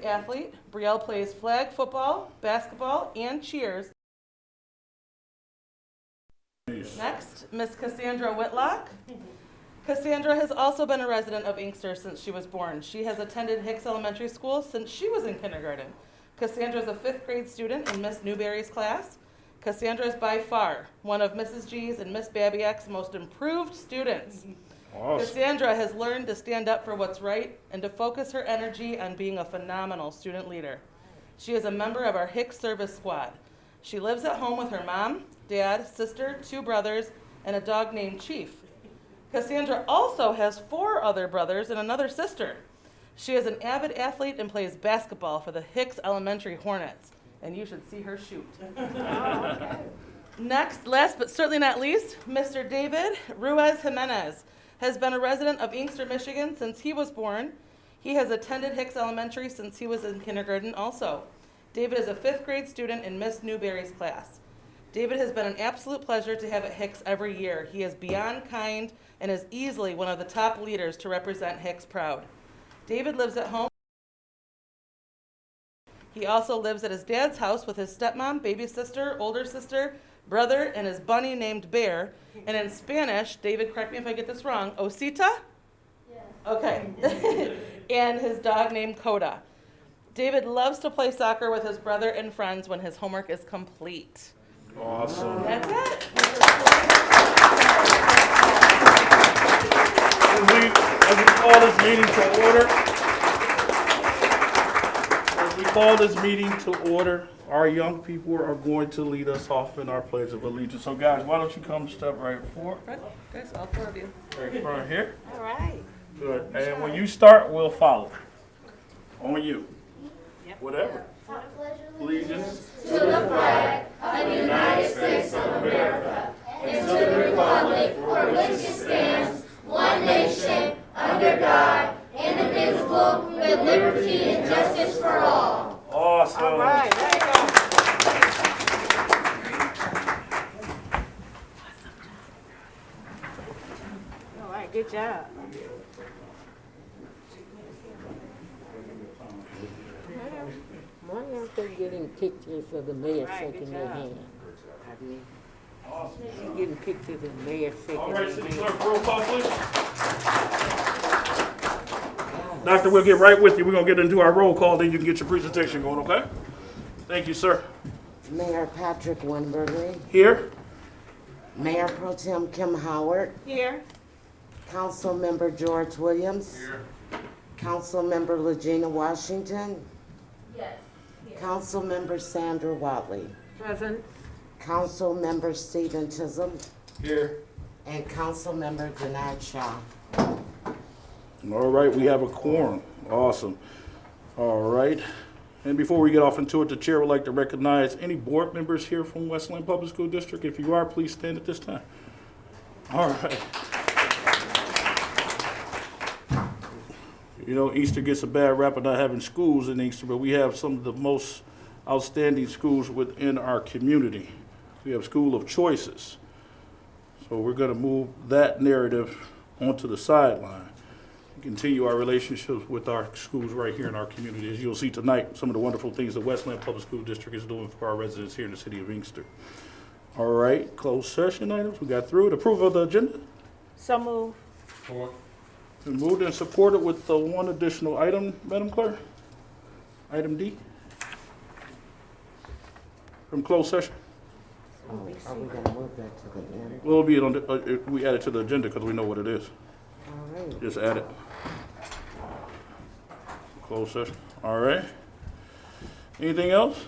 athlete. Brielle plays flag football, basketball, and cheers. Next, Miss Cassandra Whitlock. Cassandra has also been a resident of Inkster since she was born. She has attended Hicks Elementary School since she was in kindergarten. Cassandra is a 5th grade student in Miss Newberry's class. Cassandra is by far one of Mrs. G's and Miss Babiak's most improved students. Awesome. Cassandra has learned to stand up for what's right and to focus her energy on being a phenomenal student leader. She is a member of our Hicks Service Squad. She lives at home with her mom, dad, sister, 2 brothers, and a dog named Chief. Cassandra also has 4 other brothers and another sister. She is an avid athlete and plays basketball for the Hicks Elementary Hornets, and you should see her shoot. Next, last but certainly not least, Mr. David Ruiz Jimenez has been a resident of Inkster, Michigan since he was born. He has attended Hicks Elementary since he was in kindergarten also. David is a 5th grade student in Miss Newberry's class. David has been an absolute pleasure to have at Hicks every year. He is beyond kind and is easily one of the top leaders to represent Hicks proud. David lives at home. He also lives at his dad's house with his stepmom, baby sister, older sister, brother, and his bunny named Bear. And in Spanish, David, correct me if I get this wrong, Osita? Yes. Okay. And his dog named Coda. David loves to play soccer with his brother and friends when his homework is complete. Awesome. That's it. As we call this meeting to order, our young people are going to lead us off in our Pledge of Allegiance. So guys, why don't you come step right forward? Guys, all 4 of you. Right front here. All right. Good. And when you start, we'll follow. On you. Yep. Whatever. Allegiance to the flag of the United States of America and to the republic for which it stands, one nation, under God, indivisible, with liberty and justice for all. Awesome. All right. There you go. All right. Good job. Why aren't they getting pictures of the mayor Right, shaking good their job. hand? Awesome. Getting pictures of the mayor shaking All their right, City hand. Clerk, roll call, please. Doctor, we'll get right with you. We're going to get into our roll call, then you can get your presentation going, okay? Thank you, sir. Mayor Patrick Winberry, Here. Mayor Pro Tem Kim Howard, Here. Councilmember George Williams, Councilmember Legina Washington, Yes. Councilmember Sandra Watley, Present. Councilmember Stephen Chisholm, Here. and Councilmember Denard Shaw. All right, we have a quorum. Awesome. All right. And before we get off into it, the chair would like to recognize any board members here from Westland Public School District. If you are, please stand at this time. All right. You know, Inkster gets a bad rap of not having schools in Inkster, but we have some of the most outstanding schools within our community. We have school of choices. So we're going to move that narrative onto the sideline and continue our relationships with our schools right here in our community. As you'll see tonight, some of the wonderful things the Westland Public School District is doing for our residents here in the city of Inkster. All right, closed session items. We got through it. Approval of the agenda. So move. Been moved and supported with the one additional item, Madam Clerk. Item D. From closed session. Are we gonna move that to the end? We'll be on the, we add it to the agenda because we know what it is. All right. Just add it. Closed session. All right. Anything else?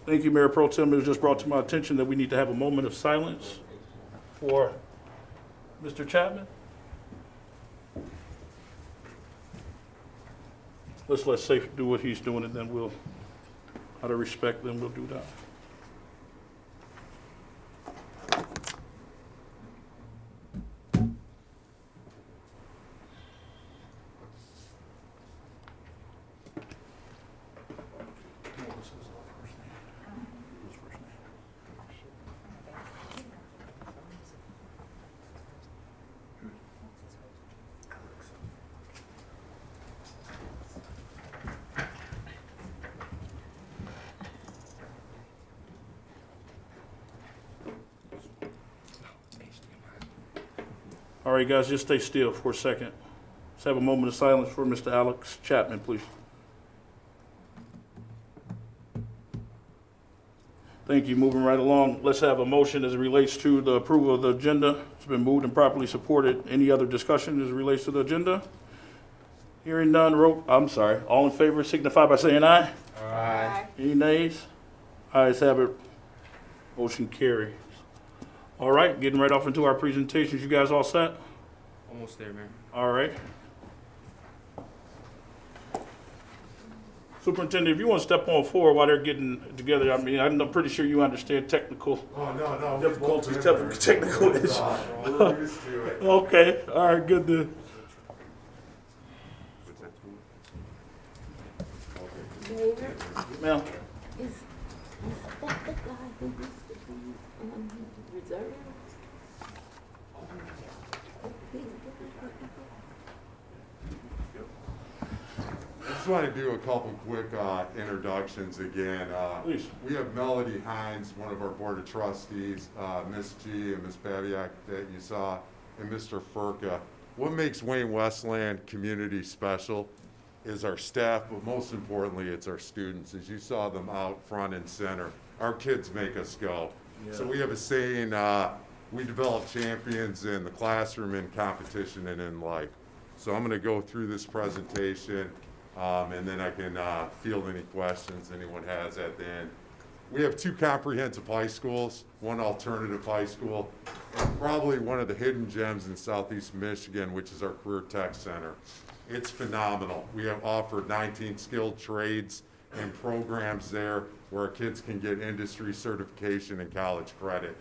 Thank you, Mayor Pro Tem. It was just brought to my attention that we need to have a moment of silence for Mr. Chapman. Let's let Safe do what he's doing, and then we'll, out of respect, then we'll do that. All right, guys, just stay still for a second. Let's have a moment of silence for Mr. Alex Chapman, please. Thank you. Moving right along, let's have a motion as it relates to the approval of the agenda. It's been moved and properly supported. Any other discussion as it relates to the agenda? Hearing none, all in favor signify by saying aye. Aye. Any nays? Ayes have it. Motion carries. All right, getting right off into our presentations. You guys all set? Almost there, Mayor. All right. Superintendent, if you want to step on forward while they're getting together, I mean, I'm pretty sure you understand technical Oh, no. difficulties, technical issues. We're used to it. Okay, all right, good to. Ma'am, Is that the guy who used to be on reserve? I just want to do a couple quick introductions again. Please. We have Melody Hines, one of our Board of Trustees, Miss G and Miss Babiak that you saw, and Mr. Furka. What makes Wayne Westland Community special is our staff, but most importantly, it's our students. As you saw them out front and center, our kids make us go. So we have a saying, we develop champions in the classroom, in competition, and in life. So I'm going to go through this presentation, and then I can field any questions anyone has at the end. We have 2 comprehensive high schools, 1 alternative high school, and probably one of the hidden gems in Southeast Michigan, which is our Career Tech Center. It's phenomenal. We have offered 19 skilled trades and programs there where our kids can get industry certification and college credit.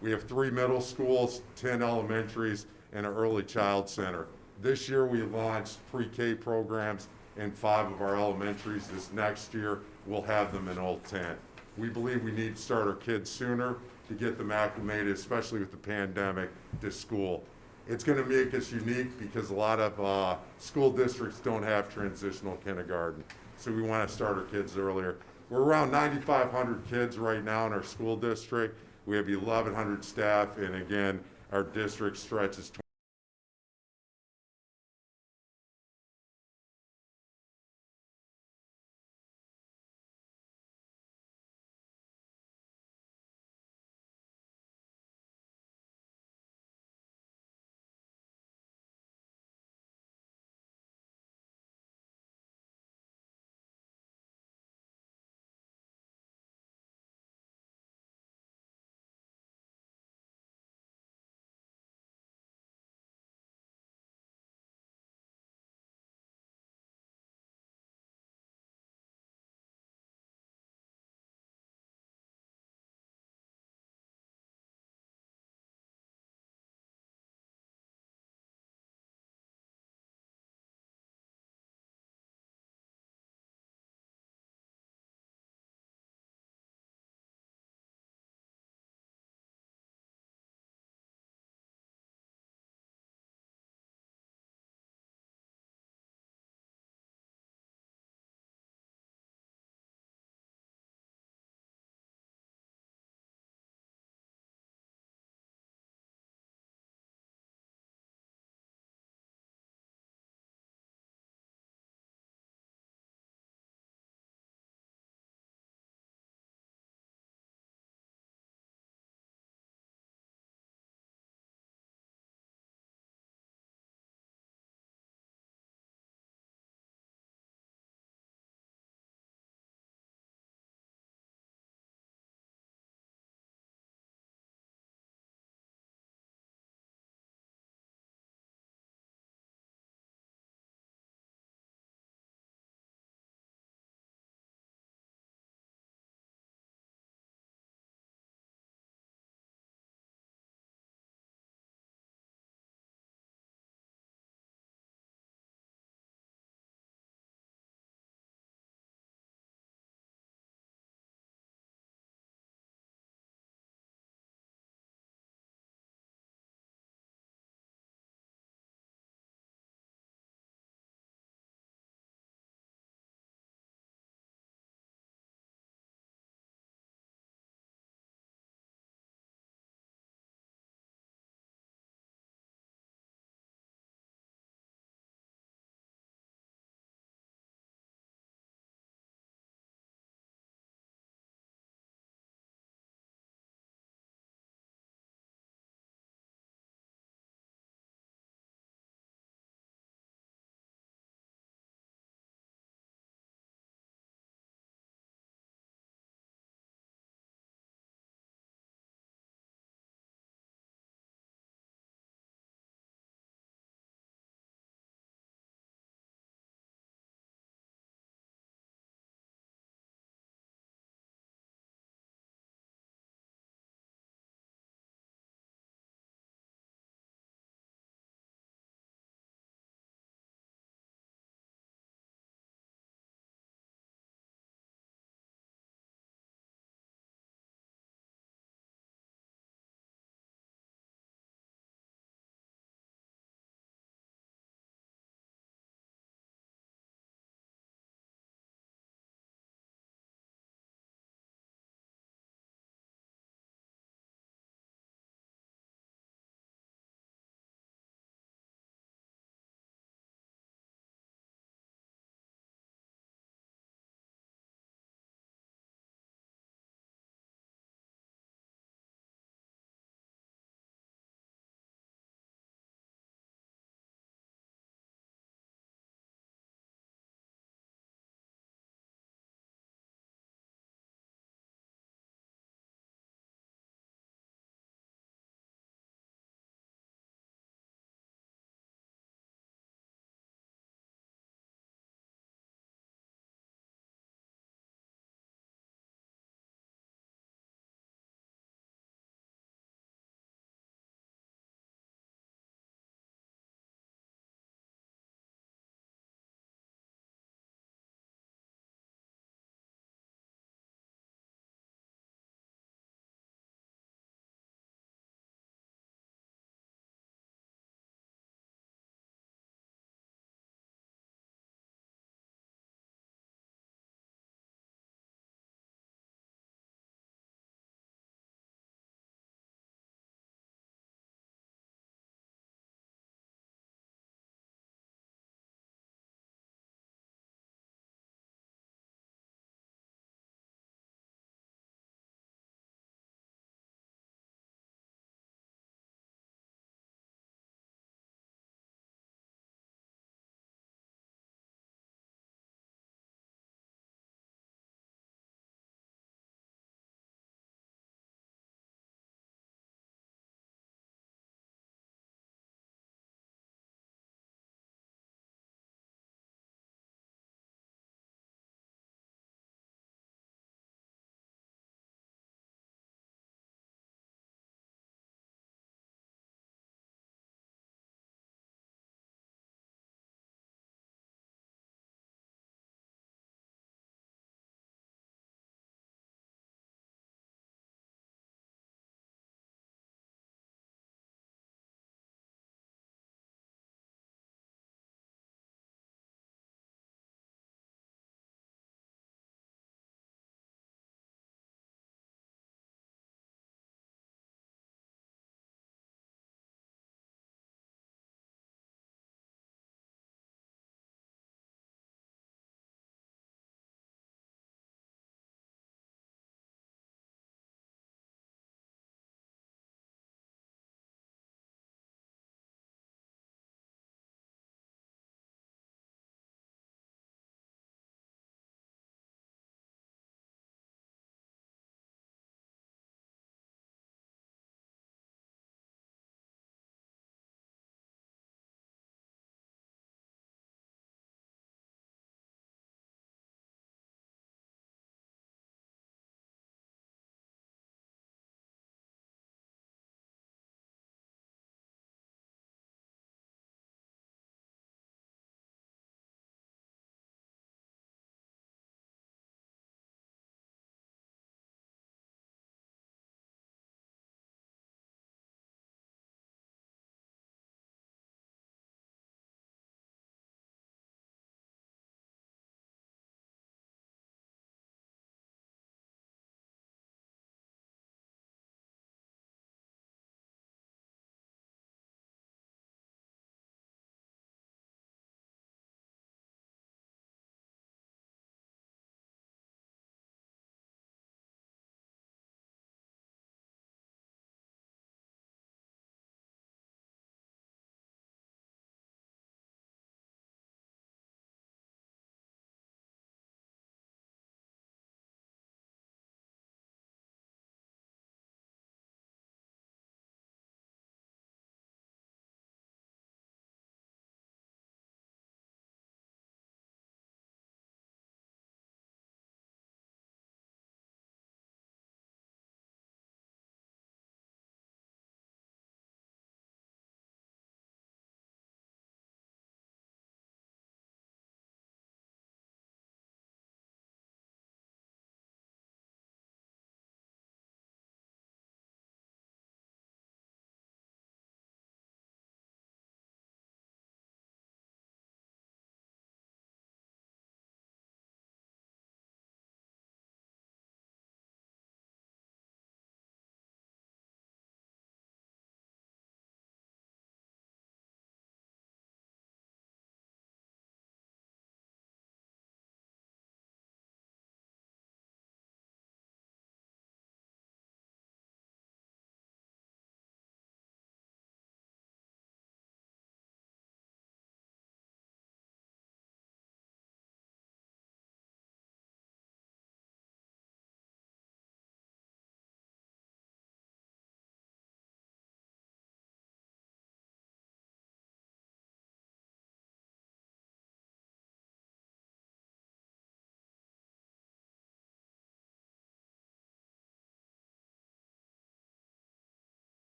We have 3 middle schools, 10 elementaries, and an early child center. This year we launched pre-K programs in 5 of our elementaries. This next year we'll have them in all 10. We believe we need to start our kids sooner to get them acclimated, especially with the pandemic, to school. It's going to make us unique because a lot of school districts don't have transitional kindergarten. So we want to start our kids earlier. We're around 9,500 kids right now in our school district. We have 1,100 staff, and again, our district stretches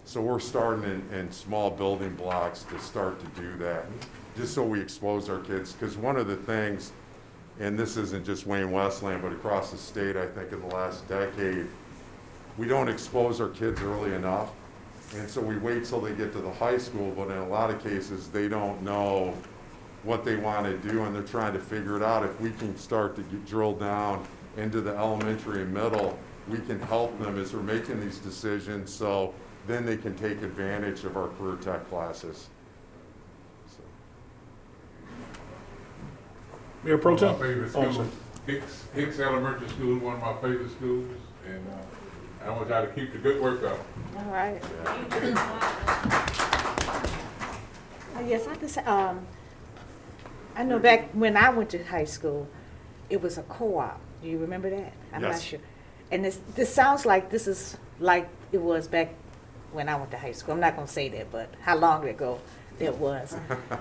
So we're starting in small building blocks to start to do that, just so we expose our kids. Because one of the things, and this isn't just Wayne Westland, but across the state, I think in the last decade, we don't expose our kids early enough. And so we wait till they get to the high school, but in a lot of cases, they don't know what they want to do, and they're trying to figure it out. If we can start to drill down into the elementary and middle, we can help them as they're making these decisions, so then they can take advantage of our career tech classes. So. Mayor Pro Tem? My favorite Oh, school, Hicks Elementary School, one of my favorite schools, and I want y'all to keep the good work up. All right. Yes, I just, I know back when I went to high school, it was a co-op. Do you remember that? I'm not Yes. sure. And this sounds like this is like it was back when I went to high school. I'm not gonna say that, but how long ago it was.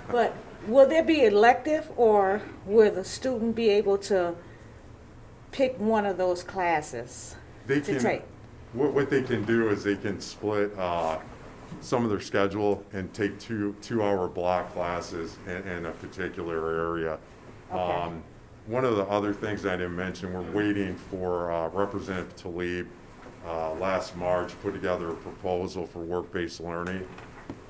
But will there be elective, or will the student be able to pick one of those classes They to can, take? what they can do is they can split some of their schedule and take two-hour block classes in a particular area. Okay. One of the other things I didn't mention, we're waiting for Representative Talib last March put together a proposal for work-based learning.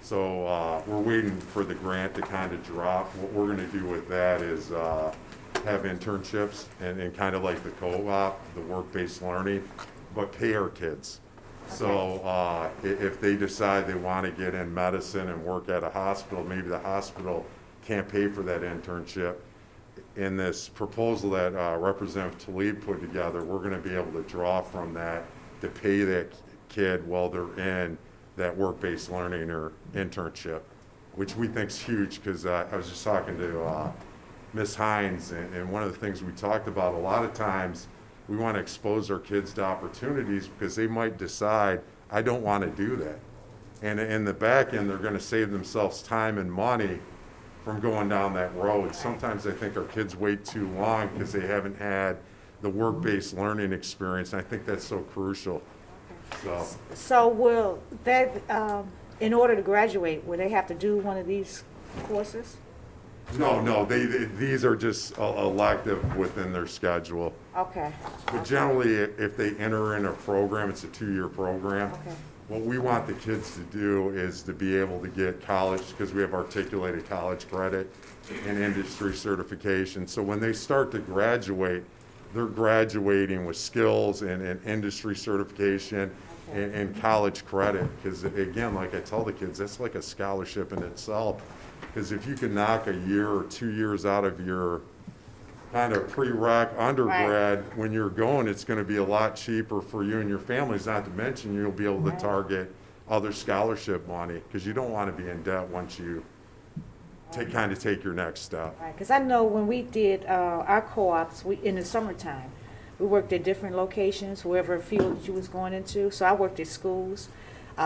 So we're waiting for the grant to kind of drop. What we're going to do with that is have internships and kind of like the co-op, the work-based learning, but pay our kids. So if they decide they want to get in medicine and work at a hospital, maybe the hospital can't pay for that internship. In this proposal that Representative Talib put together, we're going to be able to draw from that to pay that kid while they're in that work-based learning or internship, which we think is huge, because I was just talking to Ms. Hines, and one of the things we talked about, a lot of times we want to expose our kids to opportunities because they might decide, I don't want to do that. And in the back end, they're going to save themselves time and money from going down that road. Sometimes I think our kids wait too long because they haven't had the work-based learning experience, and I think that's so crucial. So will that, in order to graduate, will they have to do one of these courses? No, these are just elective within their schedule. Okay, But generally, if they enter in a program, it's a 2-year program. okay, What we want the kids to do is to be able to get college, because we have articulated college credit and industry certification. So when they start to graduate, they're graduating with skills and industry certification and college credit. Because again, like I tell the kids, that's like a scholarship in itself. Because if you can knock a year or 2 years out of your kind of prereq undergrad, when you're going, it's going to be a lot cheaper for you and your families, not to mention you'll be able to target other scholarship money, because you don't want to be in debt once you take your next step. right, because I know when we did our co-ops, in the summertime, we worked at different locations, wherever field that you was going into. So I worked at schools,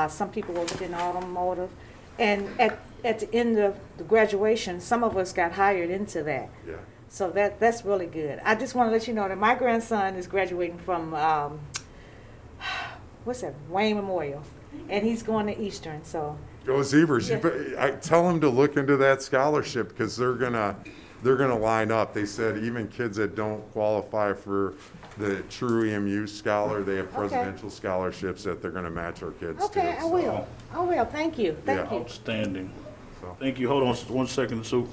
some people worked in automotive, and at the end of the graduation, some of us got hired into that. Yeah. So that's really good. I just want to let you know that my grandson is graduating from, Wayne Memorial, and he's going to Eastern, so. Go Zebras. Yeah. I tell them to look into that scholarship, because they're gonna line up. They said even kids that don't qualify for the true EMU scholar, they have presidential scholarships that they're gonna match our kids to. Okay, I will. Thank you, thank you. Outstanding. So. Thank you. Hold on 1 second, Sue.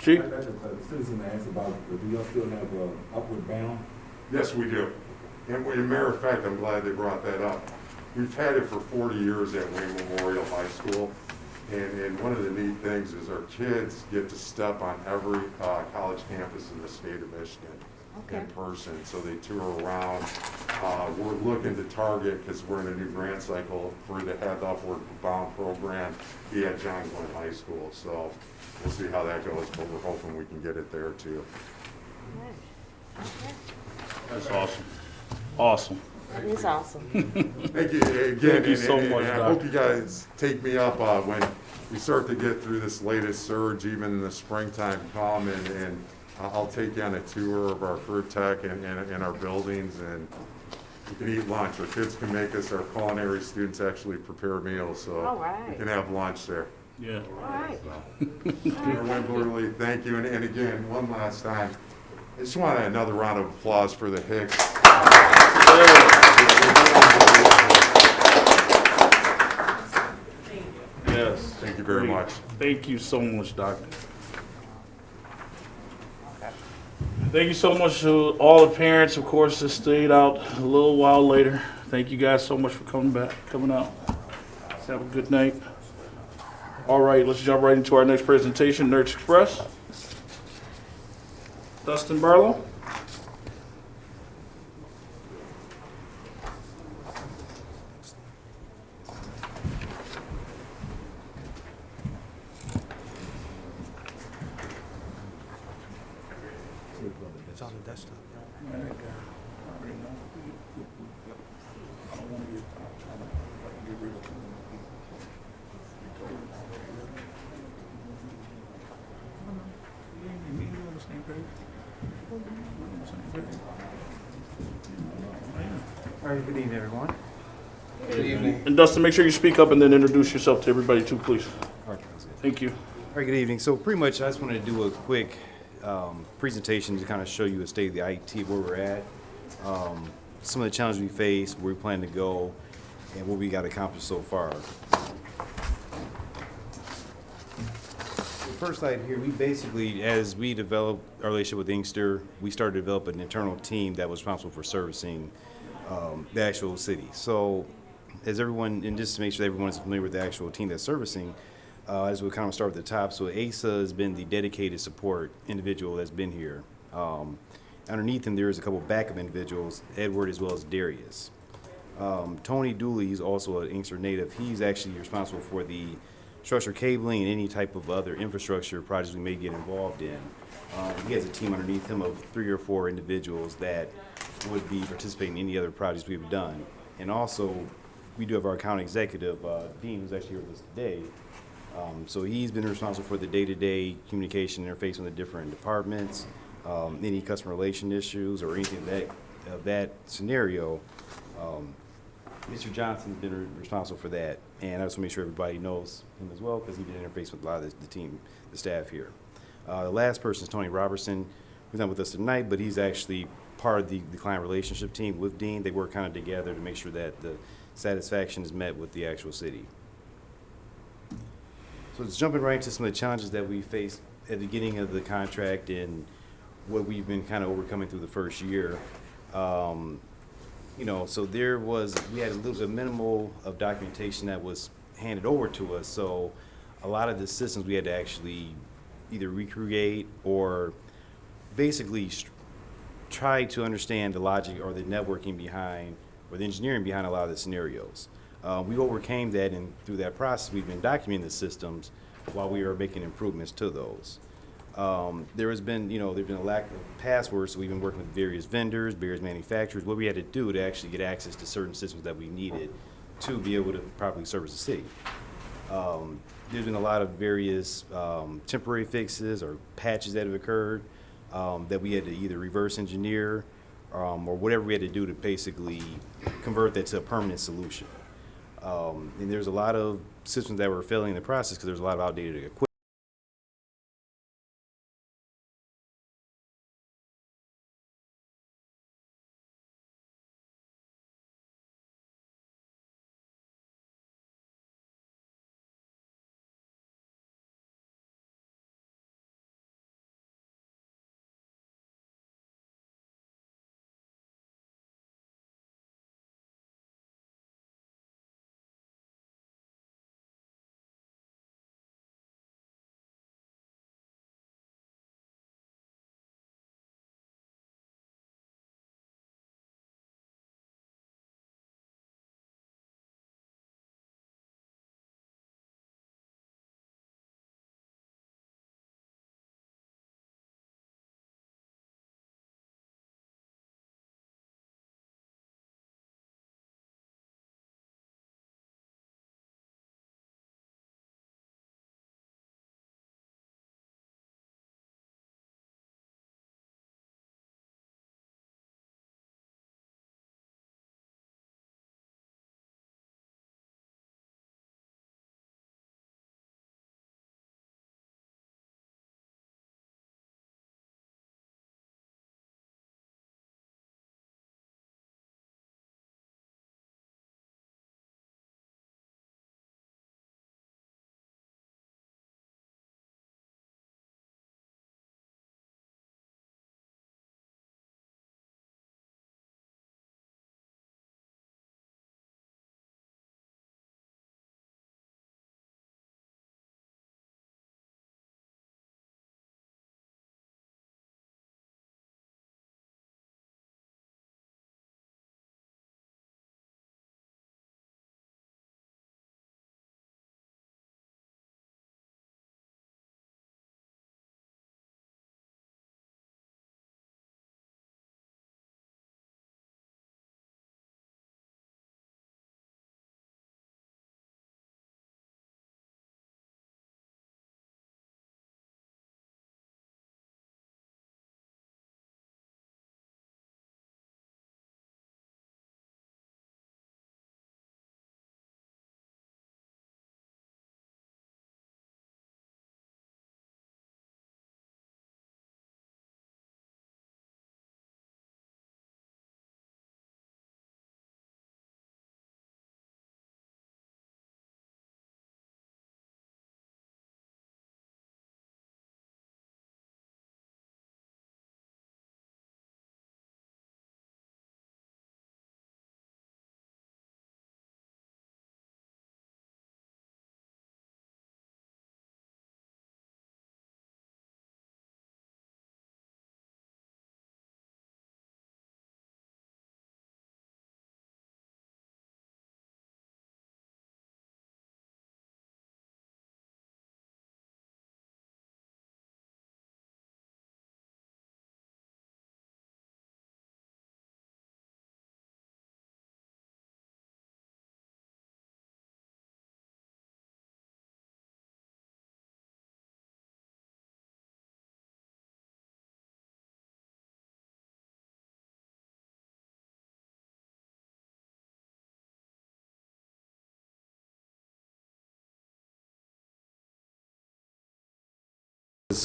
Chief? A citizen asked about, do y'all still have upward bound? Yes, we do. And as a matter of fact, I'm glad they brought that up. We've had it for 40 years at Wayne Memorial High School. And one of the neat things is our kids get to step on every college campus in the state of Michigan in person. So they tour around. We're looking to target, because we're in a new grant cycle, for to have the Upward Bound program be at John Glenn High School. So we'll see how that goes, but we're hoping we can get it there too. That's awesome. Awesome. That is awesome. Thank you again. Thank you so much, I hope you guys take me up when we start to get through this latest surge, even in the springtime come, and I'll take you on a tour of our career tech and our buildings, and You can eat lunch. Our kids can make us, our culinary students actually prepare meals, so All right. you can have lunch there. Yeah. All right. Mayor Wimberly, thank you. And again, one last time, I just want another round of applause for the Hicks. Yes. Thank you very Great. much. Thank you so much, Doctor. Thank you so much to all the parents, of course, that stayed out a little while later. Thank you guys so much for coming out. Let's have a good night. All right, let's jump right into our next presentation, Nerds Express. Dustin Barlow. It's on the desktop. All right, good evening, everyone. And Dustin, make sure you speak up and then introduce yourself to everybody too, please. All right, sounds good. Thank you. All right, good evening. So pretty much I just wanted to do a quick presentation to kind of show you a state of the IT, where we're at, some of the challenges we face, where we plan to go, and what we got accomplished so far. The first slide here, we basically, as we developed our relationship with Inkster, we started to develop an internal team that was responsible for servicing the actual city. So as everyone, and just to make sure everyone is familiar with the actual team that's servicing, as we kind of start at the top, so Asa has been the dedicated support individual that's been here. Underneath him, there is a couple backup individuals, Edward as well as Darius. Tony Dooley is also an Inkster native. He's actually responsible for the structured cabling and any type of other infrastructure projects we may get involved in. He has a team underneath him of 3 or 4 individuals that would be participating in any other projects we've done. And also, we do have our account executive, Dean, who's actually here with us today. So he's been responsible for the day-to-day communication interface with the different departments, any customer relation issues or anything of that scenario. Mr. Johnson's been responsible for that, and I just want to make sure everybody knows him as well because he did interface with a lot of the team, the staff here. The last person is Tony Robertson, who's not with us tonight, but he's actually part of the client relationship team with Dean. They work kind of together to make sure that the satisfaction is met with the actual city. So just jumping right into some of the challenges that we faced at the beginning of the contract and what we've been kind of overcoming through the first year. So we had a minimal of documentation that was handed over to us. So a lot of the systems we had to actually either recreate or basically try to understand the logic or the networking behind or the engineering behind a lot of the scenarios. We overcame that, and through that process, we've been documenting the systems while we were making improvements to those. There's been a lack of passwords, so we've been working with various vendors, various manufacturers, what we had to do to actually get access to certain systems that we needed to be able to properly service the city. There's been a lot of various temporary fixes or patches that have occurred that we had to either reverse engineer or whatever we had to do to basically convert that to a permanent solution. And there's a lot of systems that were failing in the process because there's a lot of outdated equipment.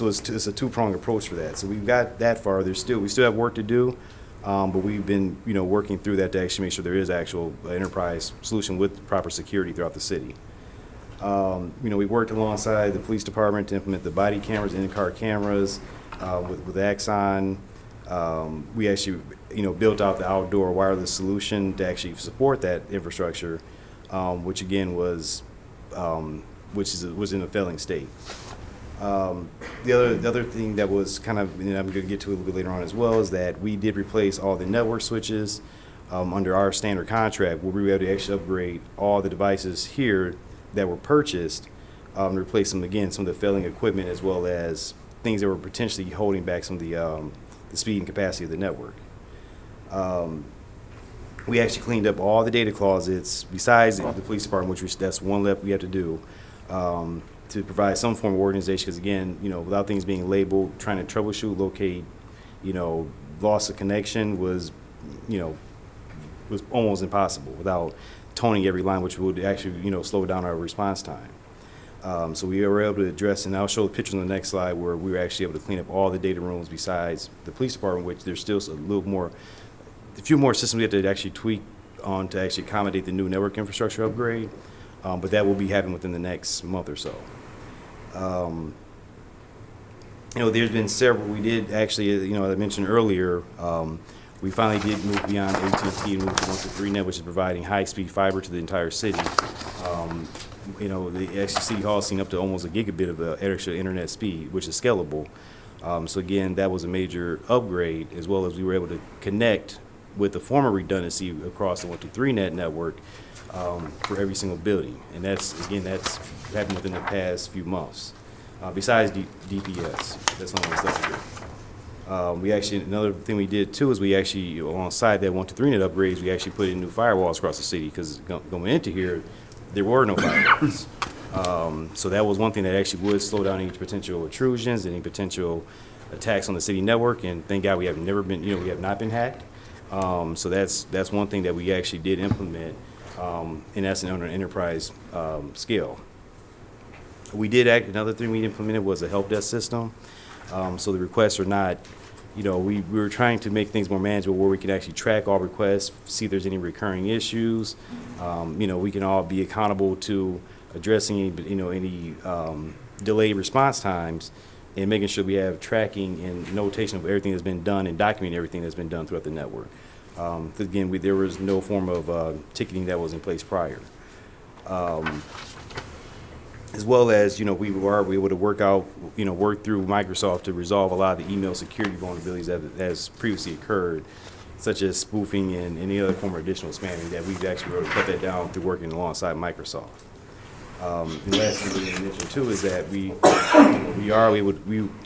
it's a two-pronged approach for that. So we've got that far. We still have work to do, but we've been, working through that to actually make sure there is actual enterprise solution with proper security throughout the city. We worked alongside the police department to implement the body cameras, in-car cameras, with Axon. We actually, built out the outdoor wireless solution to actually support that infrastructure, which again was in a failing state. The other thing that was kind of, and I'm going to get to a little bit later on as well, is that we did replace all the network switches under our standard contract, where we were able to actually upgrade all the devices here that were purchased, and replace them again, some of the failing equipment, as well as things that were potentially holding back some of the speed and capacity of the network. We actually cleaned up all the data closets besides the police department, that's one left we have to do, to provide some form of organization. Because again, without things being labeled, trying to troubleshoot, locate, loss of connection was almost impossible without toning every line, which would actually, slow down our response time. So we were able to address, and I'll show the picture on the next slide, where we were actually able to clean up all the data rooms besides the police department, which there's still a few more systems we have to actually tweak on to actually accommodate the new network infrastructure upgrade, but that will be happening within the next month or so. There's been several. We did actually, as I mentioned earlier, we finally did move beyond AT&T and move to 1-3net, which is providing high-speed fiber to the entire city. The actually City Hall has seen up to almost a gigabit of extra internet speed, which is scalable. So again, that was a major upgrade, as well as we were able to connect with the former redundancy across the 1-3net network for every single building. And that's happened within the past few months. Besides DPS, that's the only one left to do. Another thing we did too is we actually, alongside that 1-3net upgrades, we actually put in new firewalls across the city, because going into here, there were no firewalls. So that was one thing that actually would slow down any potential intrusions, any potential attacks on the city network. And thank God we have not been hacked. So that's one thing that we actually did implement, and that's on an enterprise scale. Another thing we implemented was a help desk system. So the requests are not, we were trying to make things more manageable, where we can actually track all requests, see if there's any recurring issues. We can all be accountable to addressing any delayed response times, and making sure we have tracking and notation of everything that's been done and documenting everything that's been done throughout the network. Again, there was no form of ticketing that was in place prior. As well as, we were able to work through Microsoft to resolve a lot of the email security vulnerabilities that has previously occurred, such as spoofing and any other form of additional spamming, that we've actually been able to cut that down through working alongside Microsoft. The last thing we mentioned too is that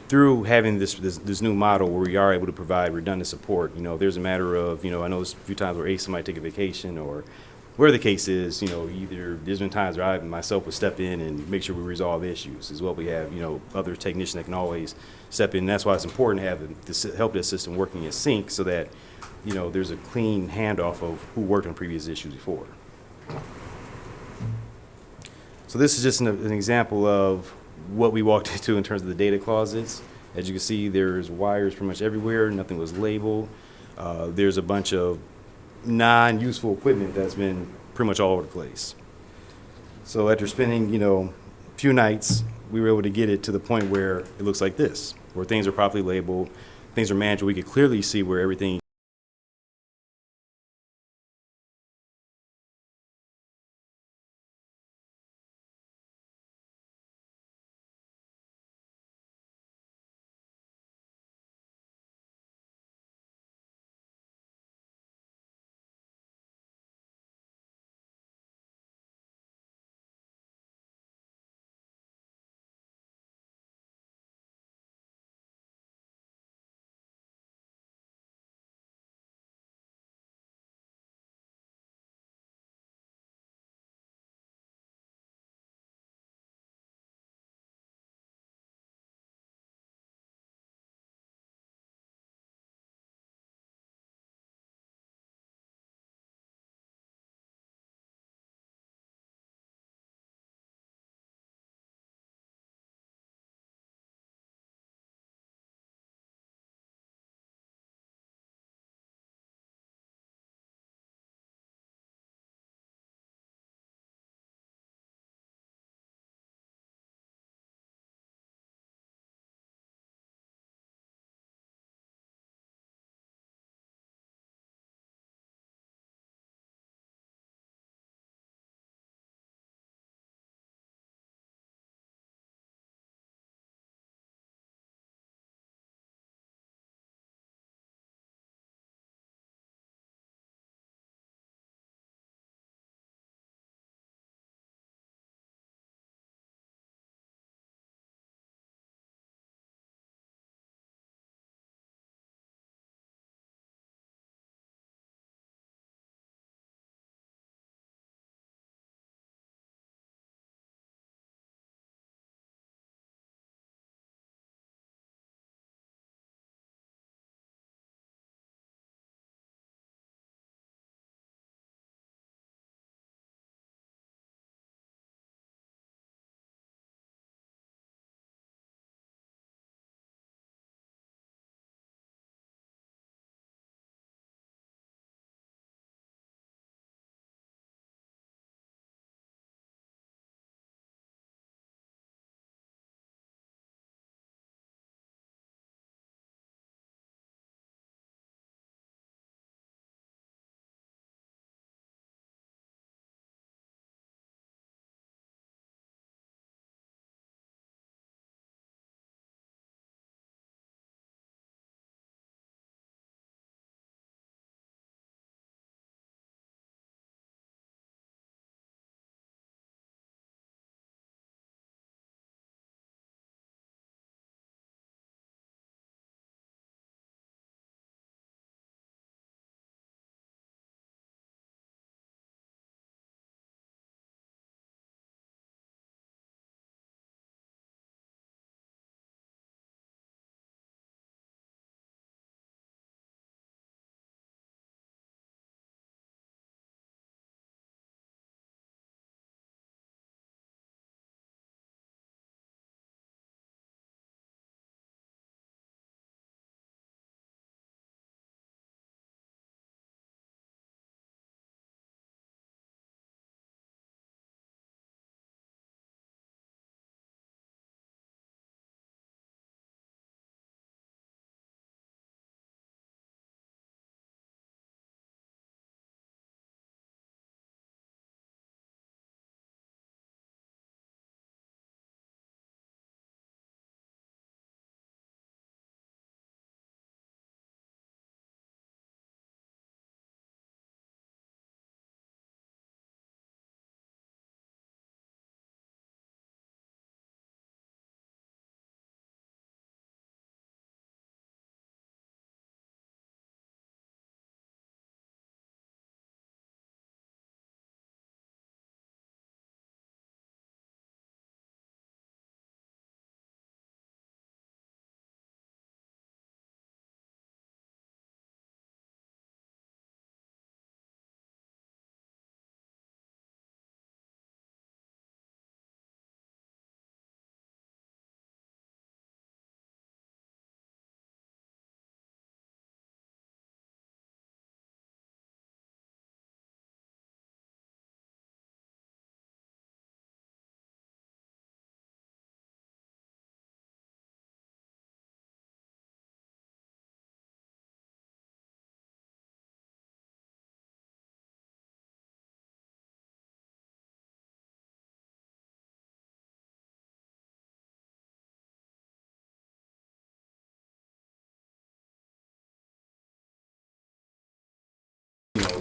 through having this new model, where we are able to provide redundant support. If there's a matter of, I know there's a few times where somebody take a vacation, or where the case is, either there's been times where I myself would step in and make sure we resolve issues, as well. We have, other technicians that can always step in. And that's why it's important to have this help desk system working in sync, so that, there's a clean handoff of who worked on previous issues before. So this is just an example of what we walked into in terms of the data closets. As you can see, there's wires pretty much everywhere. Nothing was labeled. There's a bunch of non-useful equipment that's been pretty much all over the place. So after spending, a few nights, we were able to get it to the point where it looks like this, where things are properly labeled, things are managed. We could clearly see where everything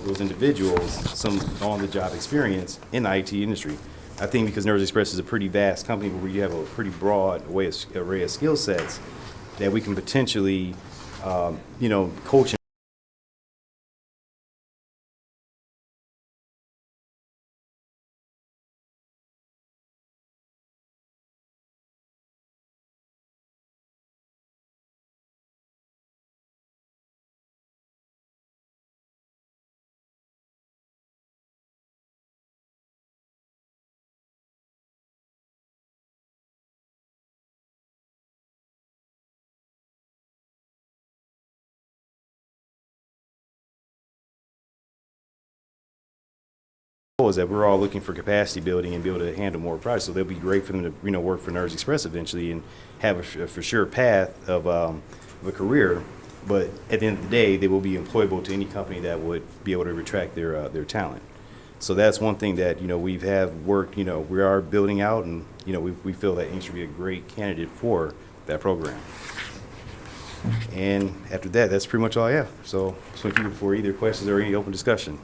those individuals some on-the-job experience in the IT industry. I think because Nerds Express is a pretty vast company where you have a pretty broad array of skill sets that we can potentially, coach is that we're all looking for capacity building and be able to handle more projects. So they'll be great for them to, work for Nerds Express eventually and have a for sure path of a career. But at the end of the day, they will be employable to any company that would be able to attract their talent. So that's one thing that, we have worked, we are building out, and, we feel that Inkster would be a great candidate for that program. And after that, that's pretty much all I have. So thank you for either questions or any open discussion.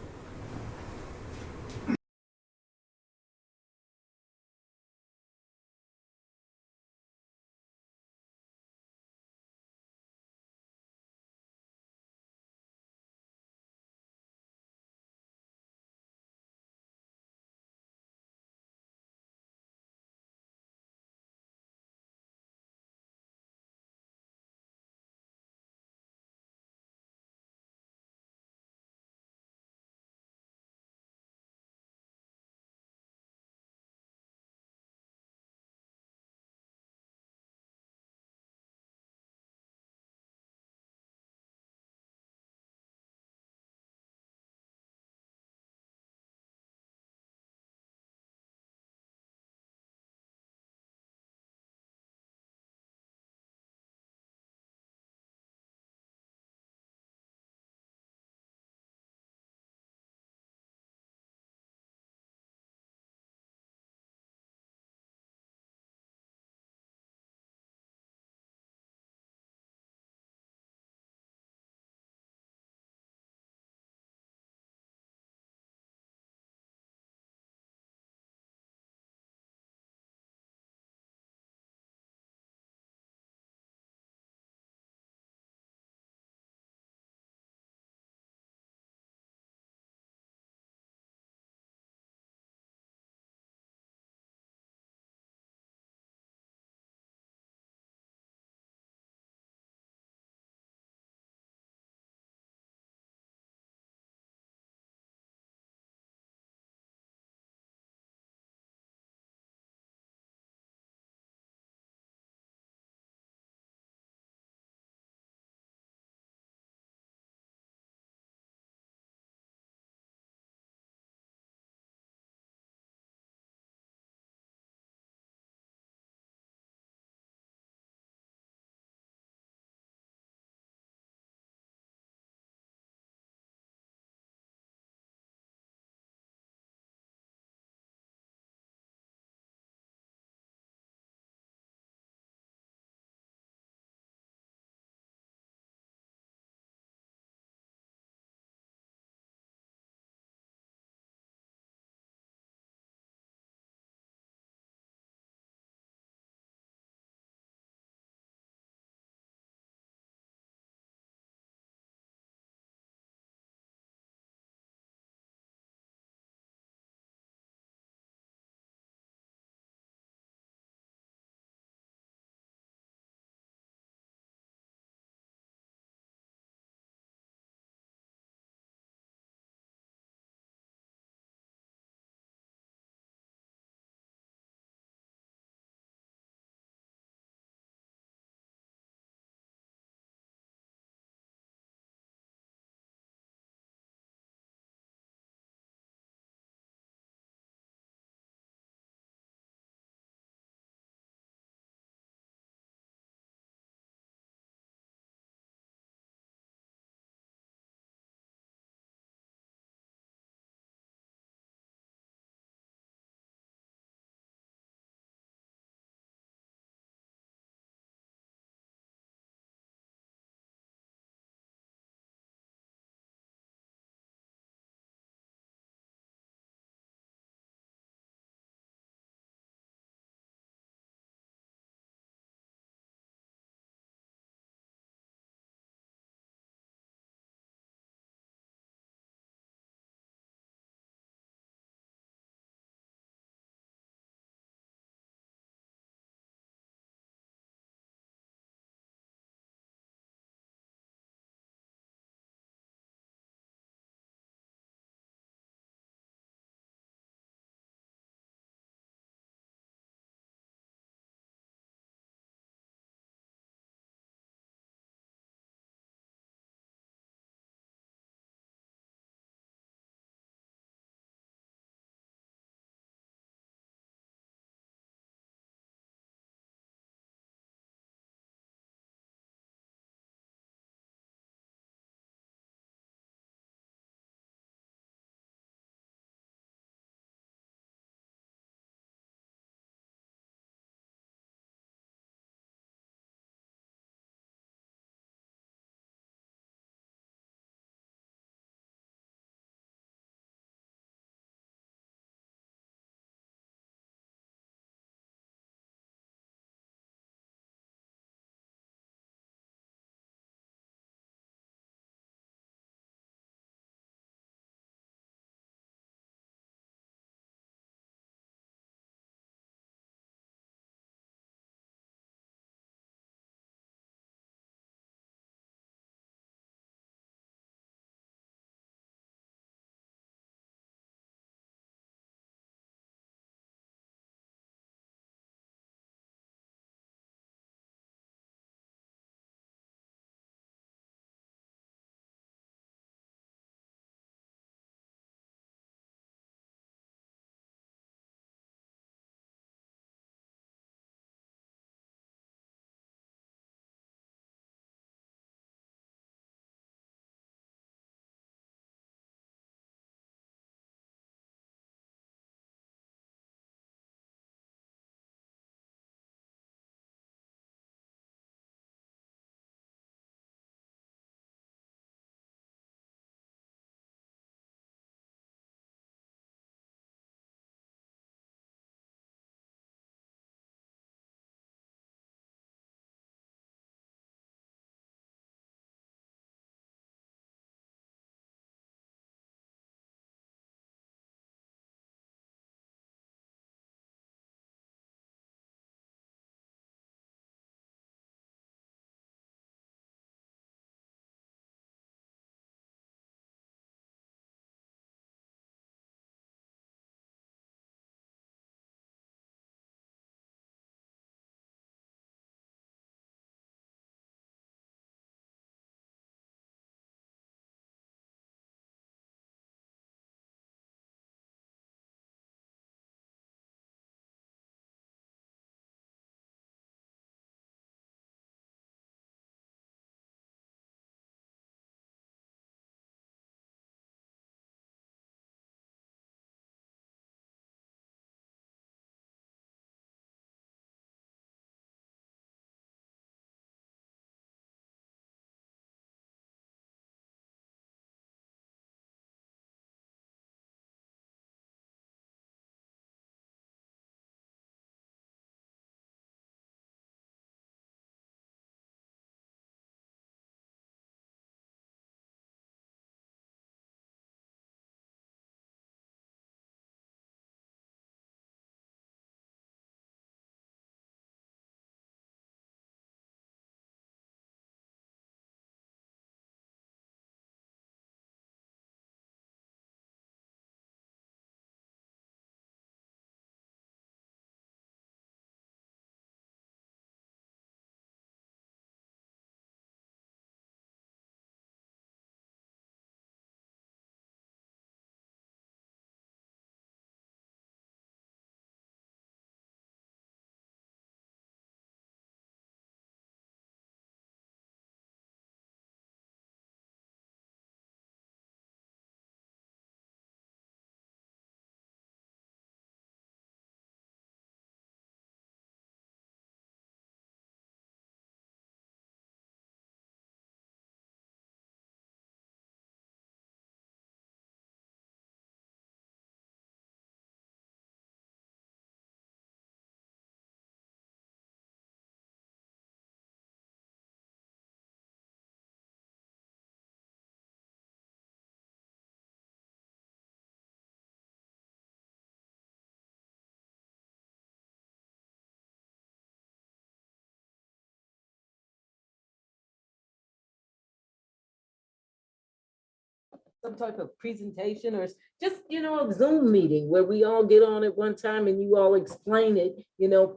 some type of presentation or just, a Zoom meeting where we all get on at one time and you all explain it,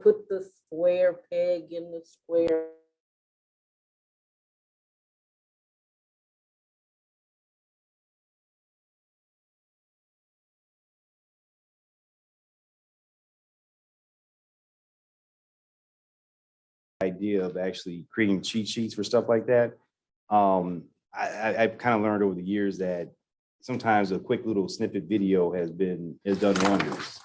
put the square peg in the square. Idea of actually creating cheat sheets for stuff like that. I've kind of learned over the years that sometimes a quick little snippet video has done wonders,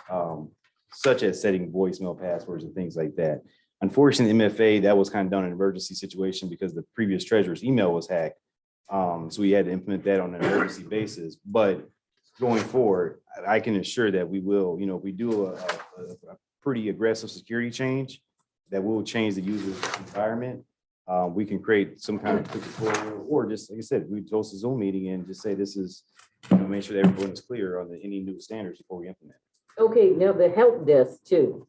such as setting voicemail passwords and things like that. Unfortunately, MFA, that was kind of done in an emergency situation because the previous treasurer's email was hacked. So we had to implement that on an emergency basis. But going forward, I can assure that we will, if we do a pretty aggressive security change, that will change the user's environment. We can create some kind of quick tutorial, or just, like I said, we host a Zoom meeting and just say this is, make sure that everyone is clear on any new standards before we implement. Okay, now the help desk too.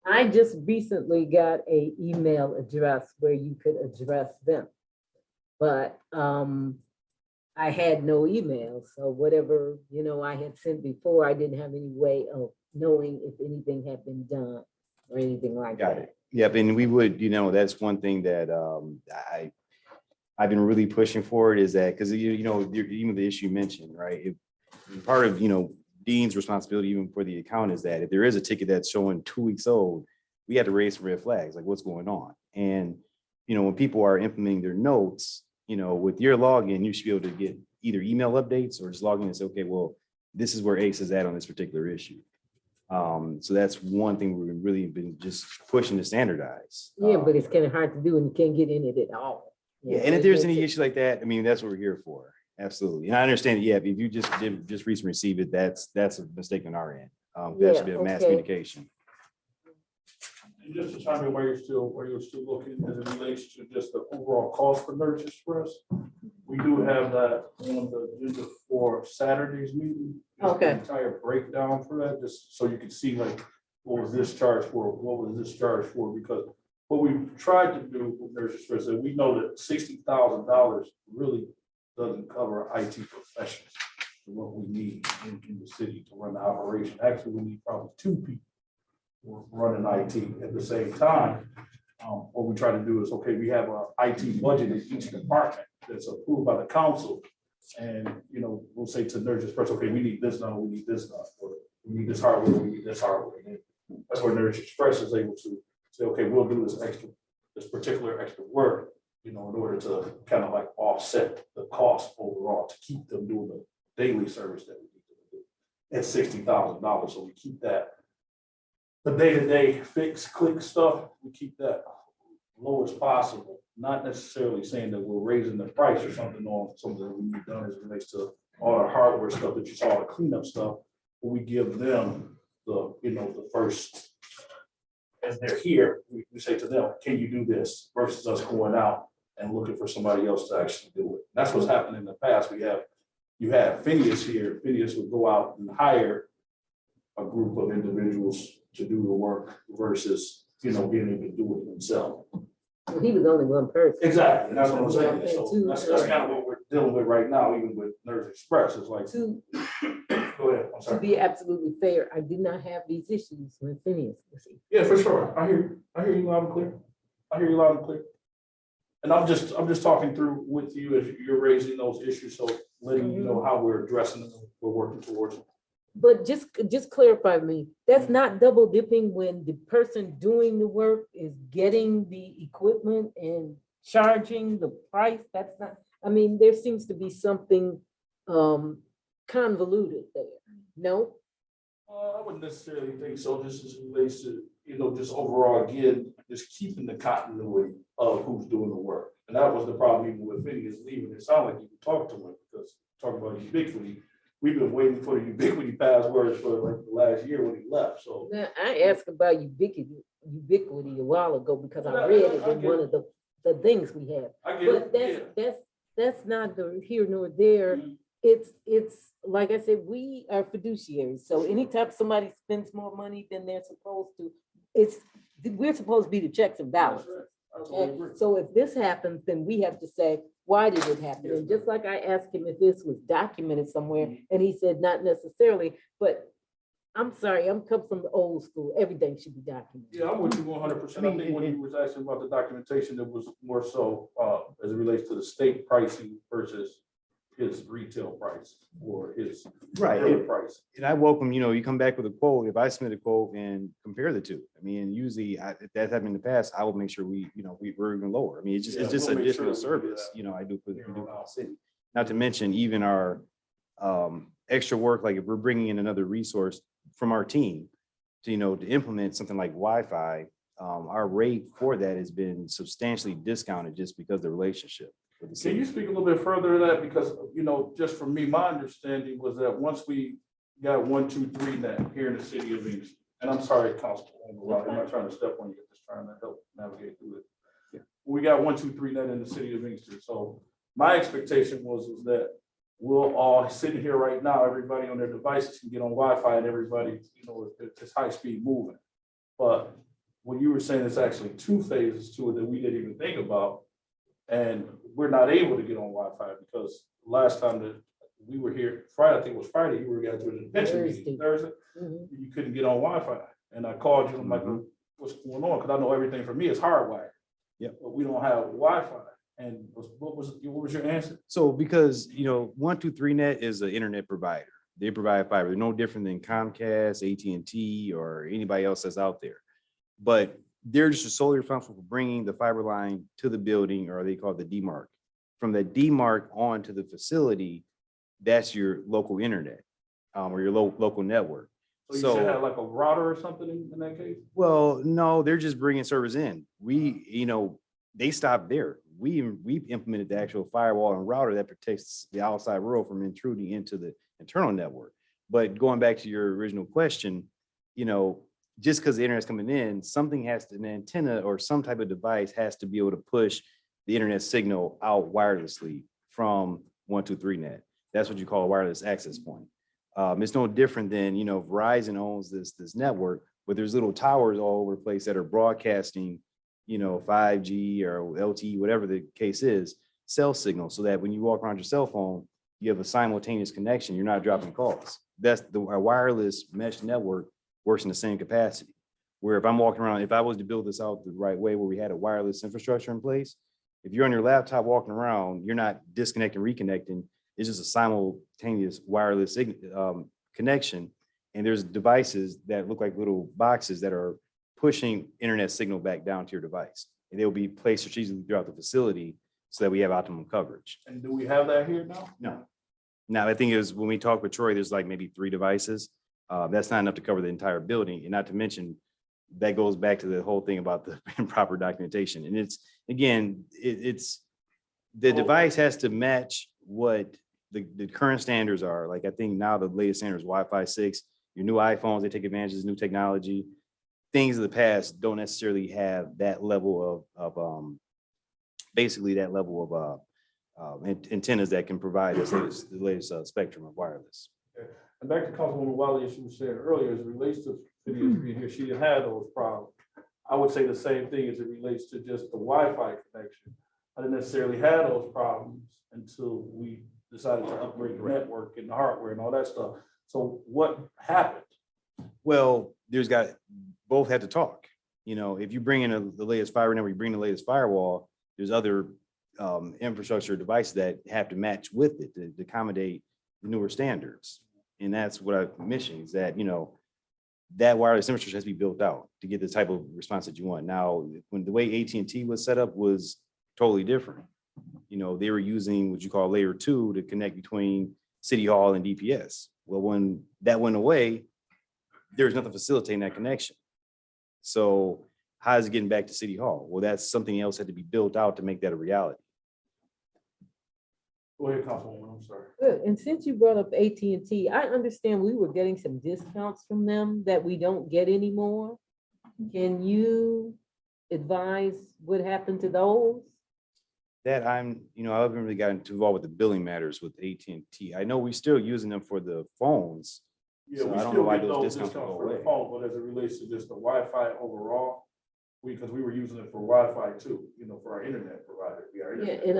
I just recently got a email address where you could address them. But I had no email, so whatever, I had sent before, I didn't have any way of knowing if anything had been done or anything like that. Got it. Yep, and we would, that's one thing that I've been really pushing for it is that, because even the issue you mentioned, right? Part of Dean's responsibility, even for the account, is that if there is a ticket that's showing 2 weeks old, we have to raise red flags, like what's going on. And when people are implementing their notes, with your login, you should be able to get either email updates or just log in and say, okay, well, this is where ACE is at on this particular issue. So that's one thing we've really been just pushing to standardize. Yeah, but it's kind of hard to do and you can't get in it at all. Yeah, and if there's any issue like that, that's what we're here for. Absolutely. And I understand, yeah, if you just recently receive it, that's a mistake on our end. That should be a mass communication. And just to chime in where you're still looking as it relates to just the overall cost for Nurse Express, we do have that on the agenda for Saturday's meeting. Just the Okay. entire breakdown for that, just so you can see like, what was this charge for, what was this charge for? Because what we've tried to do with Nurse Express, is we know that $60,000 really doesn't cover IT professionals for what we need in the city to run the operation. Actually, we need probably 2 people running IT at the same time. What we try to do is, okay, we have a IT budget in each department that's approved by the council. And, we'll say to Nurse Express, okay, we need this done, we need this done, or we need this hardware, we need this hardware. And that's where Nurse Express is able to say, okay, we'll do this particular extra work, in order to kind of like offset the cost overall to keep them doing the daily service that we need to do at $60,000. So we keep that. The day-to-day fix, click stuff, we keep that low as possible. Not necessarily saying that we're raising the price or something on something that we need done as it relates to all the hardware stuff that you saw, the cleanup stuff. But we give them the first, as they're here, we say to them, can you do this? Versus us going out and looking for somebody else to actually do it. That's what's happened in the past. You have Phineas here. Phineas would go out and hire a group of individuals to do the work versus, being able to do it himself. Well, he was only one person. Exactly, and that's what I'm saying. So that's kind of what we're dealing with right now, even with Nurse Express. It's like, To go ahead, I'm sorry. be absolutely fair, I did not have these issues when Phineas was here. Yeah, for sure. I hear you loud and clear. I hear you loud and clear. And I'm just talking through with you as you're raising those issues, so letting you know how we're addressing them, we're working towards them. But just clarify me, that's not double dipping when the person doing the work is getting the equipment and charging the price. That's not, there seems to be something convoluted there. No? I wouldn't necessarily think so. This is relates to, just overall, again, just keeping the continuity of who's doing the work. And that was the problem even with Phineas leaving. It sounded like you could talk to him because talking about ubiquity, we've been waiting for the ubiquity passwords for like the last year when he left, so. Now, I asked about ubiquity a while ago because I read it in one of the things we have. I get But it, that's not the here nor there. It's like I said, we are fiduciaries. So anytime somebody spends more money than they're supposed to, we're supposed to be the checks and balances. I totally agree. So if this happens, then we have to say, Why did it happen? And just like I asked him if this was documented somewhere, and he said not necessarily, but I'm sorry, I'm come from the old school. Everything should be documented. Yeah, I'm with you 100%. I think when you was asking about the documentation, it was more so as it relates to the state pricing versus his retail price or his Right. regular price. And I welcome, you come back with a quote, if I submit a quote and compare the two. I mean, usually if that's happened in the past, I will make sure we're even lower. I mean, it's Yeah, just we'll make additional sure we do service, that. I do for Here the on out. city. Not to mention even our extra work, like if we're bringing in another resource from our team to implement something like Wi-Fi, our rate for that has been substantially discounted just because of the relationship with the Can you city. speak a little bit further to that? Because, just from me, my understanding was that once we got 123 net here in the city of Inkster, and I'm sorry, Councilwoman, I'm not trying to step on you, just trying to help navigate through it. Yeah. We got 123 net in the city of Inkster. So my expectation was that we'll all sitting here right now, everybody on their devices can get on Wi-Fi and everybody, it's high speed moving. But when you were saying it's actually two phases to it that we didn't even think about, and we're not able to get on Wi-Fi because last time that we were here, Friday, I think it was Friday, you were guys were in the pension meeting, Thursday, Mhm. you couldn't get on Wi-Fi. And I called you, I'm like, what's going on? Because I know everything for me is hardwired. Yep. But we don't have Wi-Fi. And what was your answer? So because, 123net is an internet provider. They provide fiber. They're no different than Comcast, AT&T, or anybody else that's out there. But they're just solely responsible for bringing the fiber line to the building, or they call it the DMARC. From the DMARC on to the facility, that's your local internet, or your local network. So you should have like a router or something in that case? Well, no, they're just bringing servers in. They stopped there. We implemented the actual firewall and router that protects the outside world from intruding into the internal network. But going back to your original question, just because the internet's coming in, an antenna or some type of device has to be able to push the internet signal out wirelessly from 123net. That's what you call a wireless access point. It's no different than, Verizon owns this network, but there's little towers all over the place that are broadcasting, 5G or LTE, whatever the case is, cell signal, so that when you walk around your cell phone, you have a simultaneous connection. You're not dropping calls. That's a wireless mesh network works in the same capacity. Where if I'm walking around, if I was to build this out the right way, where we had a wireless infrastructure in place, if you're on your laptop walking around, you're not disconnecting, reconnecting. It's just a simultaneous wireless connection. And there's devices that look like little boxes that are pushing internet signal back down to your device. And they'll be placed strategically throughout the facility so that we have optimum coverage. And do we have that here now? No. Now, I think it was when we talked with Troy, there's like maybe 3 devices. That's not enough to cover the entire building. And not to mention, that goes back to the whole thing about the improper documentation. And it's, again, it's the device has to match what the current standards are. Like, I think now the latest standard is Wi-Fi 6. Your new iPhones, they take advantage of this new technology. Things of the past don't necessarily have that level of basically that level of antennas that can provide the latest spectrum of wireless. And back to Councilwoman Wiley, as she was saying earlier, as it relates to videos being here, she didn't have those problems. I would say the same thing as it relates to just the Wi-Fi connection. I didn't necessarily have those problems until we decided to upgrade the network and the hardware and all that stuff. So what happened? Well, both had to talk. If you bring in the latest fiber network, you bring the latest firewall, there's other infrastructure devices that have to match with it to accommodate the newer standards. And that's what I mentioned, is that, that wireless infrastructure has to be built out to get the type of response that you want. Now, when the way AT&T was set up was totally different. They were using what you call layer 2 to connect between City Hall and DPS. Well, when that went away, there's nothing facilitating that connection. So how is it getting back to City Hall? Well, that's something else had to be built out to make that a reality. Go ahead, Councilwoman, I'm sorry. Good. And since you brought up AT&T, I understand we were getting some discounts from them that we don't get anymore. Can you advise what happened to those? That I haven't really gotten too involved with the billing matters with AT&T. I know we're still using them for the phones. Yeah, So we I don't know still why get those those discounts discounts will go for the away. phone, but as it relates to just the Wi-Fi overall, because we were using it for Wi-Fi too, for our internet provider. Yeah, and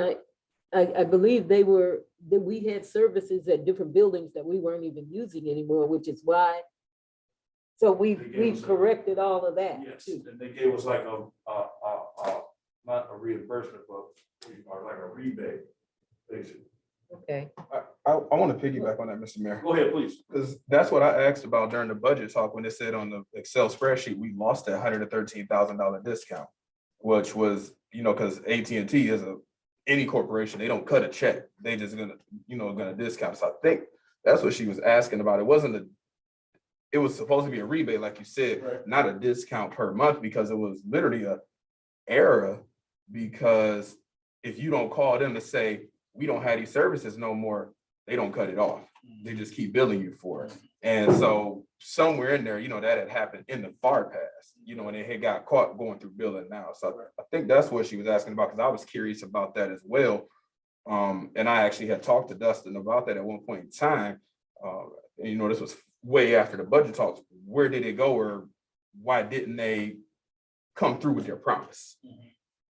I believe that we had services at different buildings that we weren't even using anymore, which is why. So we've corrected all of that. Yes, too. and they gave us like not a reimbursement, but like a rebate, basically. Okay. I want to piggyback on that, Mr. Mayor, Go ahead, please. because that's what I asked about during the budget talk when it said on the Excel spreadsheet, we lost that $113,000 discount, which was, because AT&T is any corporation, they don't cut a check. They just gonna discount. So I think that's what she was asking about. It was supposed to be a rebate, like you said, Right. not a discount per month, because it was literally a error. Because if you don't call them to say, we don't have these services no more, they don't cut it off. They just keep billing you for it. And so somewhere in there, that had happened in the far past, and it had got caught going through billing now. So I think that's what she was asking about, because I was curious about that as well. And I actually had talked to Dustin about that at one point in time. And, this was way after the budget talks. Where did it go, or why didn't they come through with their promise?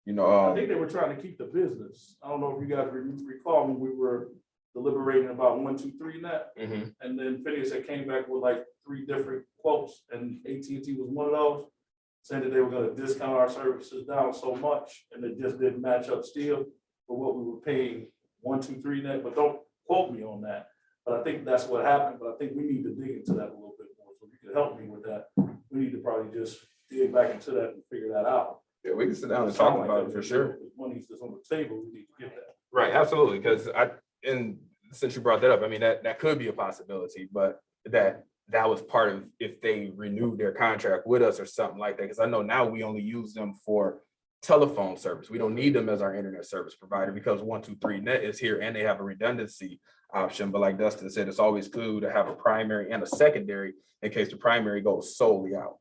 I think they were trying to keep the business. I don't know if you guys recall when we were deliberating about 123net, and then Phineas had came back with like 3 different quotes, and AT&T was one of those, saying that they were going to discount our services down so much, and it just didn't match up still for what we were paying 123net. But don't quote me on that. But I think that's what happened. But I think we need to dig into that a little bit more. So if you could help me with that, we need to probably just dig back into that and figure that out. Yeah, we can sit down and talk about it for sure. If money's just on the table, we need to get that. Right, absolutely, because and since you brought that up, I mean, that could be a possibility, but that was part of if they renewed their contract with us or something like that, because I know now we only use them for telephone service. We don't need them as our internet service provider, because 123net is here and they have a redundancy option. But like Dustin said, it's always good to have a primary and a secondary in case the primary goes solely out.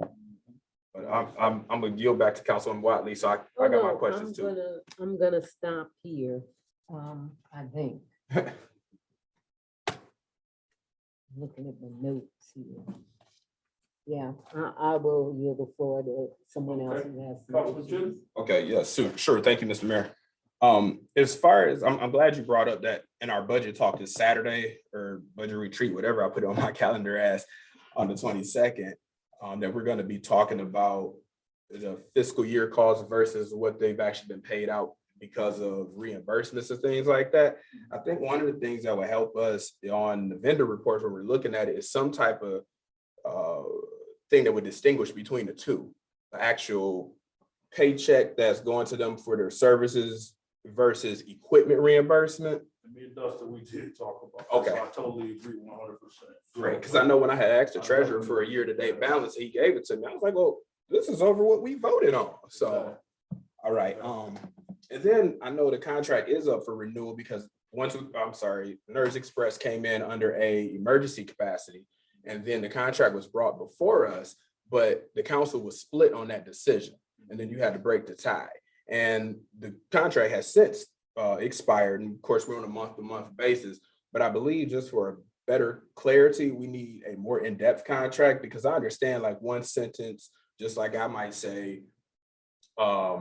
But I'm gonna yield back to Councilman Watley, so I got my questions too. I'm gonna stop here, I think. Looking at my notes here. Yeah, I will yield the floor to someone else who has. some Councilman issues. Chin? Okay, yes, sure. Thank you, Mr. Mayor. As far as I'm glad you brought up that in our budget talk this Saturday, or budget retreat, whatever I put it on my calendar as, on the 22nd. That we're going to be talking about the fiscal year costs versus what they've actually been paid out because of reimbursements and things like that. I think one of the things that will help us on the vendor reports when we're looking at it is some type of thing that would distinguish between the two. The actual paycheck that's going to them for their services versus equipment reimbursement. Me and Dustin, we did talk about that. Okay. So I totally agree 100%. Great, because I know when I had asked the treasurer for a year-to-date balance, he gave it to me. I was like, well, this is over what we voted on. So, all right. And then I know the contract is up for renewal because Nerds Express came in under a emergency capacity, and then the contract was brought before us, but the council was split on that decision, and then you had to break the tie. And the contract has since expired, and of course, we're on a month-to-month basis. But I believe just for better clarity, we need a more in-depth contract, because I understand like one sentence, just like I might say, a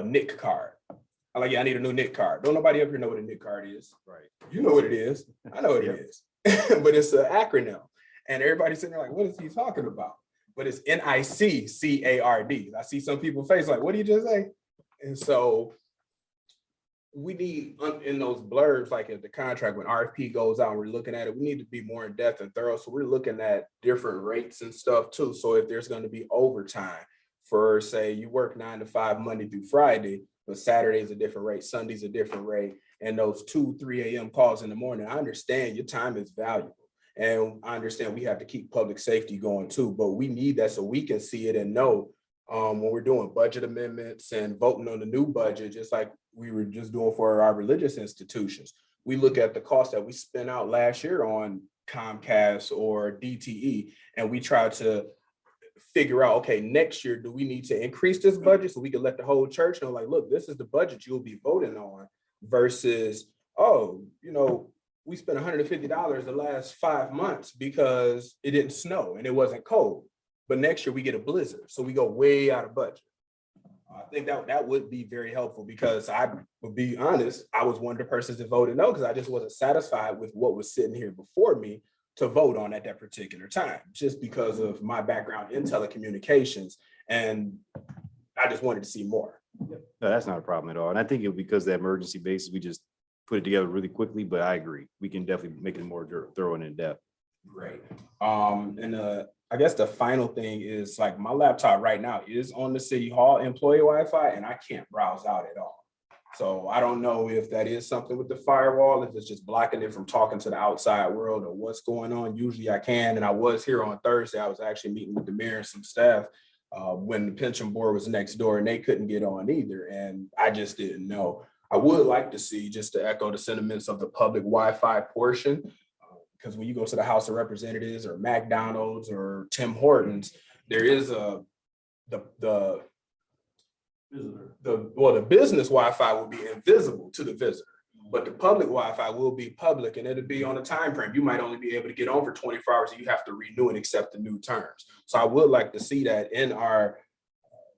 NIC card. I'm like, yeah, I need a new NIC card. Don't nobody up here know what a NIC card is. Right. You know what it is. I know what it is. But it's an acronym. And everybody's sitting there like, what is he talking about? But it's NICCARD. I see some people's face like, what did you just say? And so we need in those blurbs, like if the contract, when RFP goes out and we're looking at it, we need to be more in depth and thorough. So we're looking at different rates and stuff too. So if there's going to be overtime for, say, you work 9 to 5 Monday through Friday, but Saturday's a different rate, Sunday's a different rate, and those 2, 3 a.m. calls in the morning, I understand your time is valuable. And I understand we have to keep public safety going too, but we need that so we can see it and know when we're doing budget amendments and voting on the new budget, just like we were just doing for our religious institutions. We look at the cost that we spent out last year on Comcast or DTE, and we try to figure out, okay, next year, do we need to increase this budget so we can let the whole church know, like, look, this is the budget you'll be voting on versus, oh, we spent $150 the last 5 months because it didn't snow and it wasn't cold. But next year we get a blizzard, so we go way out of budget. I think that would be very helpful because I would be honest, I was one of the persons that voted no because I just wasn't satisfied with what was sitting here before me to vote on at that particular time, just because of my background in telecommunications. And I just wanted to see more. No, that's not a problem at all. And I think it because of the emergency basis, we just put it together really quickly, but I agree. We can definitely make it more thorough and in depth. Great. I guess the final thing is like my laptop right now is on the City Hall employee Wi-Fi and I can't browse out at all. So I don't know if that is something with the firewall, if it's just blocking it from talking to the outside world or what's going on. Usually I can. And I was here on Thursday. I was actually meeting with the mayor and some staff when the pension board was next door and they couldn't get on either. And I just didn't know. I would like to see, just to echo the sentiments of the public Wi-Fi portion, because when you go to the House of Representatives or McDonald's or Tim Hortons, there is the business Wi-Fi will be invisible to the visitor, but the public Wi-Fi will be public and it'll be on a time frame. You might only be able to get on for 24 hours and you have to renew and accept the new terms. So I would like to see that in our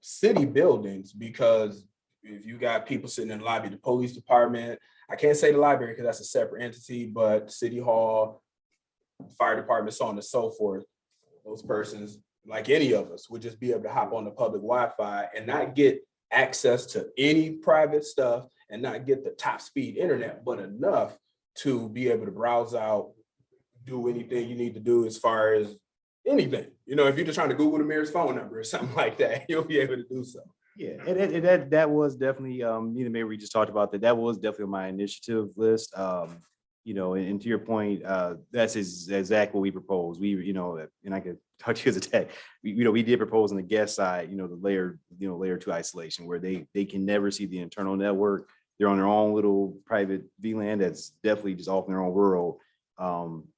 city buildings, because if you got people sitting in the lobby, the police department, I can't say the library because that's a separate entity, but City Hall, fire department, so on and so forth, those persons, like any of us, would just be able to hop on the public Wi-Fi and not get access to any private stuff and not get the top speed internet, but enough to be able to browse out, do anything you need to do as far as anything. You know, if you're just trying to Google the mayor's phone number or something like that, you'll be able to do so. Yeah, and that was definitely, me and Mayor, we just talked about that. That was definitely on my initiative list. You know, and to your point, that's exactly what we proposed. We, you know, and I could talk to you as a tech, we did propose on the guest side, the layer 2 isolation where they can never see the internal network. They're on their own little private VLAN that's definitely just off in their own world.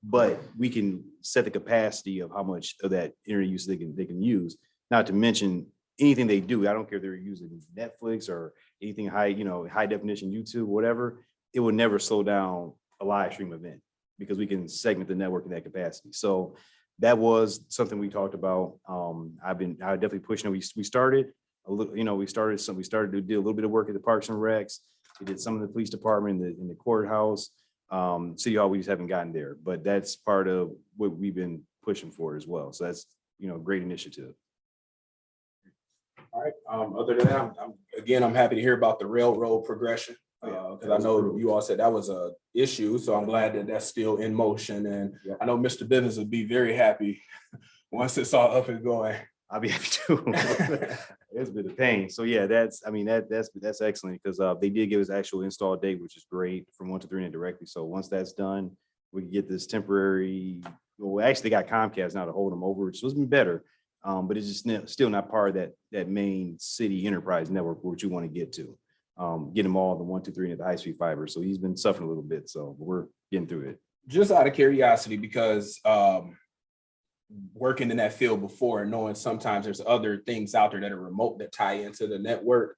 But we can set the capacity of how much of that internet use they can use, not to mention anything they do. I don't care if they're using Netflix or anything high definition YouTube, whatever, it will never slow down a live stream event because we can segment the network in that capacity. So that was something we talked about. I definitely pushing it. We started a little, we started to do a little bit of work at the Parks and Recs. We did some of the police department in the courthouse. City Hall, we just haven't gotten there, but that's part of what we've been pushing for as well. So that's, a great initiative. All right. Other than that, I'm happy to hear about the railroad progression. Because I know you all said that was a issue, so I'm glad that that's still in motion. And I know Mr. Bivens would be very happy once it's all up and going. I'll be happy too. It's been a pain. So yeah, that's excellent because they did give us actual install date, which is great, from 1 to 3 directly. So once that's done, we can get this temporary. Well, actually, they got Comcast now to hold them over, which is supposed to be better. But it's just still not part of that main city enterprise network which you want to get to. Get them all the 1, 2, 3 at the high speed fiber. So he's been suffering a little bit. So we're getting through it. Just out of curiosity, because working in that field before and knowing sometimes there's other things out there that are remote that tie into the network.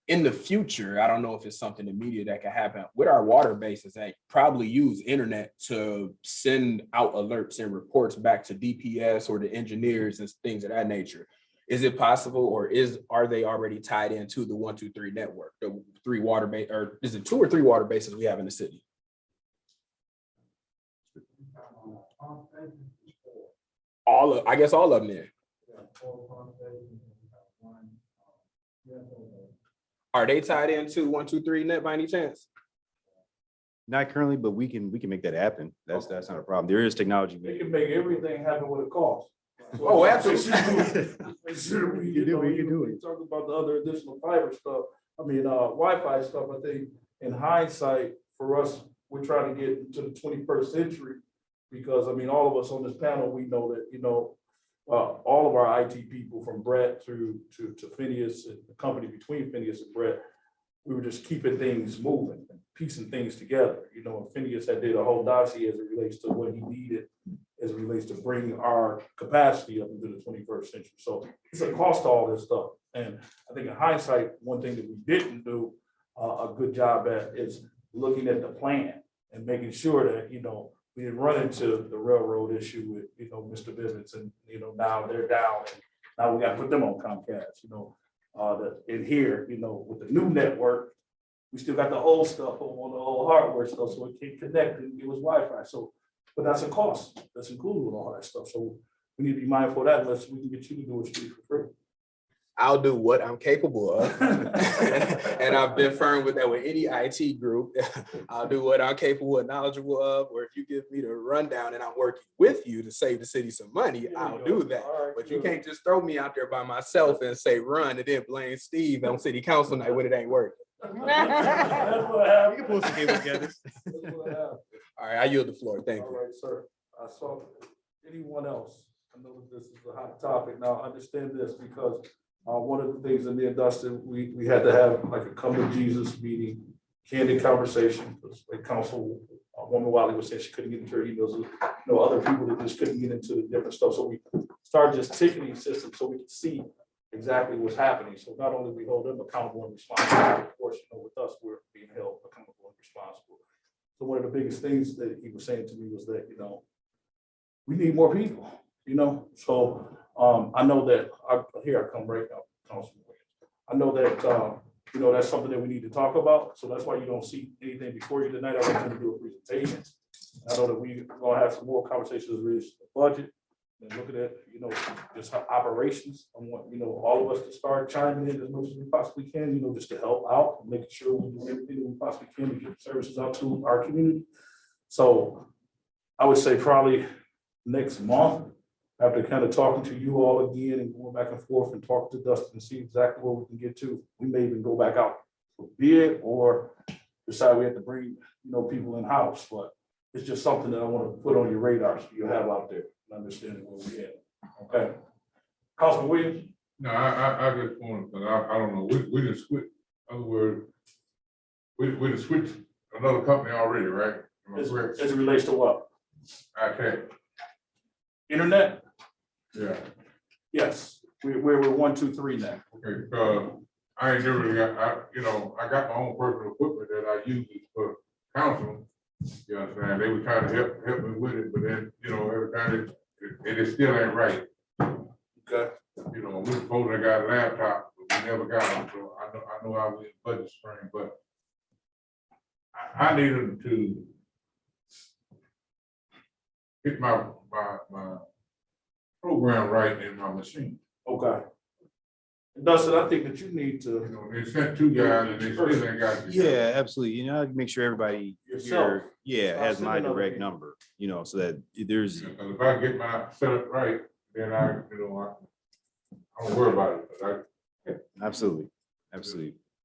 In the future, I don't know if it's something immediate that can happen with our water bases that probably use internet to send out alerts and reports back to DPS or the engineers and things of that nature. Is it possible, or are they already tied into the 1, 2, 3 network, the 3 water base, or is it 2 or 3 water bases we have in the city? I guess all of them then. Are they tied into 1, 2, 3 net by any chance? Not currently, but we can make that happen. That's not a problem. There is technology. They can make everything happen with a cost. Oh, absolutely. You can do it. Talk about the other additional fiber stuff. Wi-Fi stuff. I think in hindsight, for us, we're trying to get into the 21st century because all of us on this panel, we know that all of our IT people from Brett to Phineas and the company between Phineas and Brett, we were just keeping things moving and piecing things together. And Phineas had did a whole dossier as it relates to what he needed as it relates to bringing our capacity up into the 21st century. So it's a cost to all this stuff. And I think in hindsight, one thing that we didn't do a good job at is looking at the plan and making sure that, we didn't run into the railroad issue with, Mr. Bivens and, now they're down and now we got to put them on Comcast, that in here, with the new network, we still got the old stuff on the old hardware stuff, so it can't connect and give us Wi-Fi. So, but that's a cost. That's included with all that stuff. So we need to be mindful of that unless we can get you to do it for free. I'll do what I'm capable of. And I've been firm with that with any IT group. I'll do what I'm capable and knowledgeable of, or if you give me the rundown and I'm working with you to save the city some money, I'll do that. But you can't just throw me out there by myself and say run and then blame Steve on city council night when it ain't working. That's what happened. You can pull some cables together. That's what happened. All right, I yield the floor. Thank All you. right, sir. I saw anyone else. I know that this is a hot topic. Now, understand this because one of the things in there, Dustin, we had to have like a come to Jesus meeting, candid conversation. Because like Woman Wiley was saying she couldn't get into her emails. Other people that just couldn't get into the different stuff. So we started just ticketing systems so we could see exactly what's happening. So not only we hold them accountable and responsible, of course, with us, we're being held accountable and responsible. So one of the biggest things that he was saying to me was that, we need more people, So I know that, here I come right now, Councilman Williams. I know that, that's something that we need to talk about. So that's why you don't see anything before you tonight. I was going to do a presentation. I know that we're going to have some more conversations related to the budget and looking at, just how operations. I want, all of us to start chiming in as much as we possibly can, just to help out, and making sure we do everything that we possibly can to get services out to our community. So I would say probably next month, after kind of talking to you all again and going back and forth and talking to Dustin and see exactly where we can get to, we may even go back out for bid or decide we have to bring, people in house. But it's just something that I want to put on your radar so you have out there and understanding where we're at. Okay. Councilman Williams? No, I just want, because I don't know, we just switched, in other words, we just switched another company already, right? Am I correct? As it relates to what? Okay, Internet? yeah, Yes. We're 1, 2, 3 now. okay, I ain't never really got, I got my own personal equipment that I use for council. You understand? They were trying to help me with it, but then, every time it still ain't right. Okay. We supposed to got a laptop, but we never got them, so I know I was in budget spring, but I needed to get my program right in my machine. Okay. Dustin, I think that you need to. They sent 2 guys and they still ain't got it. Yeah, absolutely. Make sure everybody Yourself. here, I'll has send my another direct people. number, so that there's, Because if I get my setup right, then I don't worry about it. absolutely.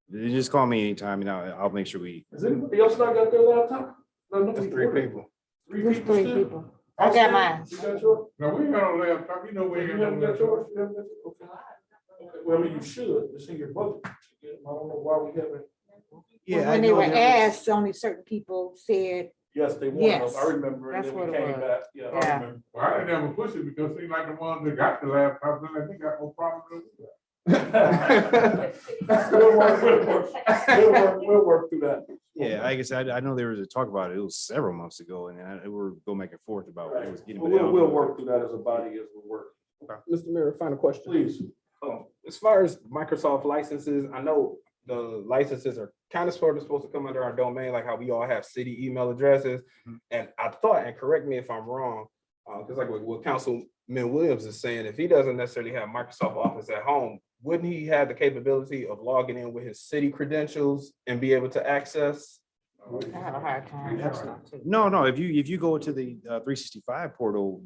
You just call me anytime and I'll make sure we. Has anybody else not got their laptop? No, no, we 3 ordered. people. 3 Just people 3 still? people. I got mine. You got yours? No, we ain't got no laptop, we You ain't got haven't no got yours? laptop. You haven't got yours? Okay. Okay. Well, I mean, you should. It's in your budget. I don't know why we haven't. Yeah, When they were asked, only certain people said, Yes, they wanted Yes, us. I remember. And that's then we what it came was. back. Yeah, I Yeah. remember. Well, I didn't ever push it because it seemed like the ones that got the laptop, then they got no problem with it. We'll work through that. Yeah, like I said, I know there was a talk about it. It was several months ago, and we were going back and forth about it was getting. We'll work through that as a body as we work. Mr. Mayor, final question. Please. As far as Microsoft licenses, I know the licenses are kind of sort of supposed to come under our domain, like how we all have city email addresses. And I thought, and correct me if I'm wrong, because like what Councilman Williams is saying, if he doesn't necessarily have Microsoft Office at home, wouldn't he have the capability of logging in with his city credentials and be able to access? I have a hard time. No. If you go to the 365 portal,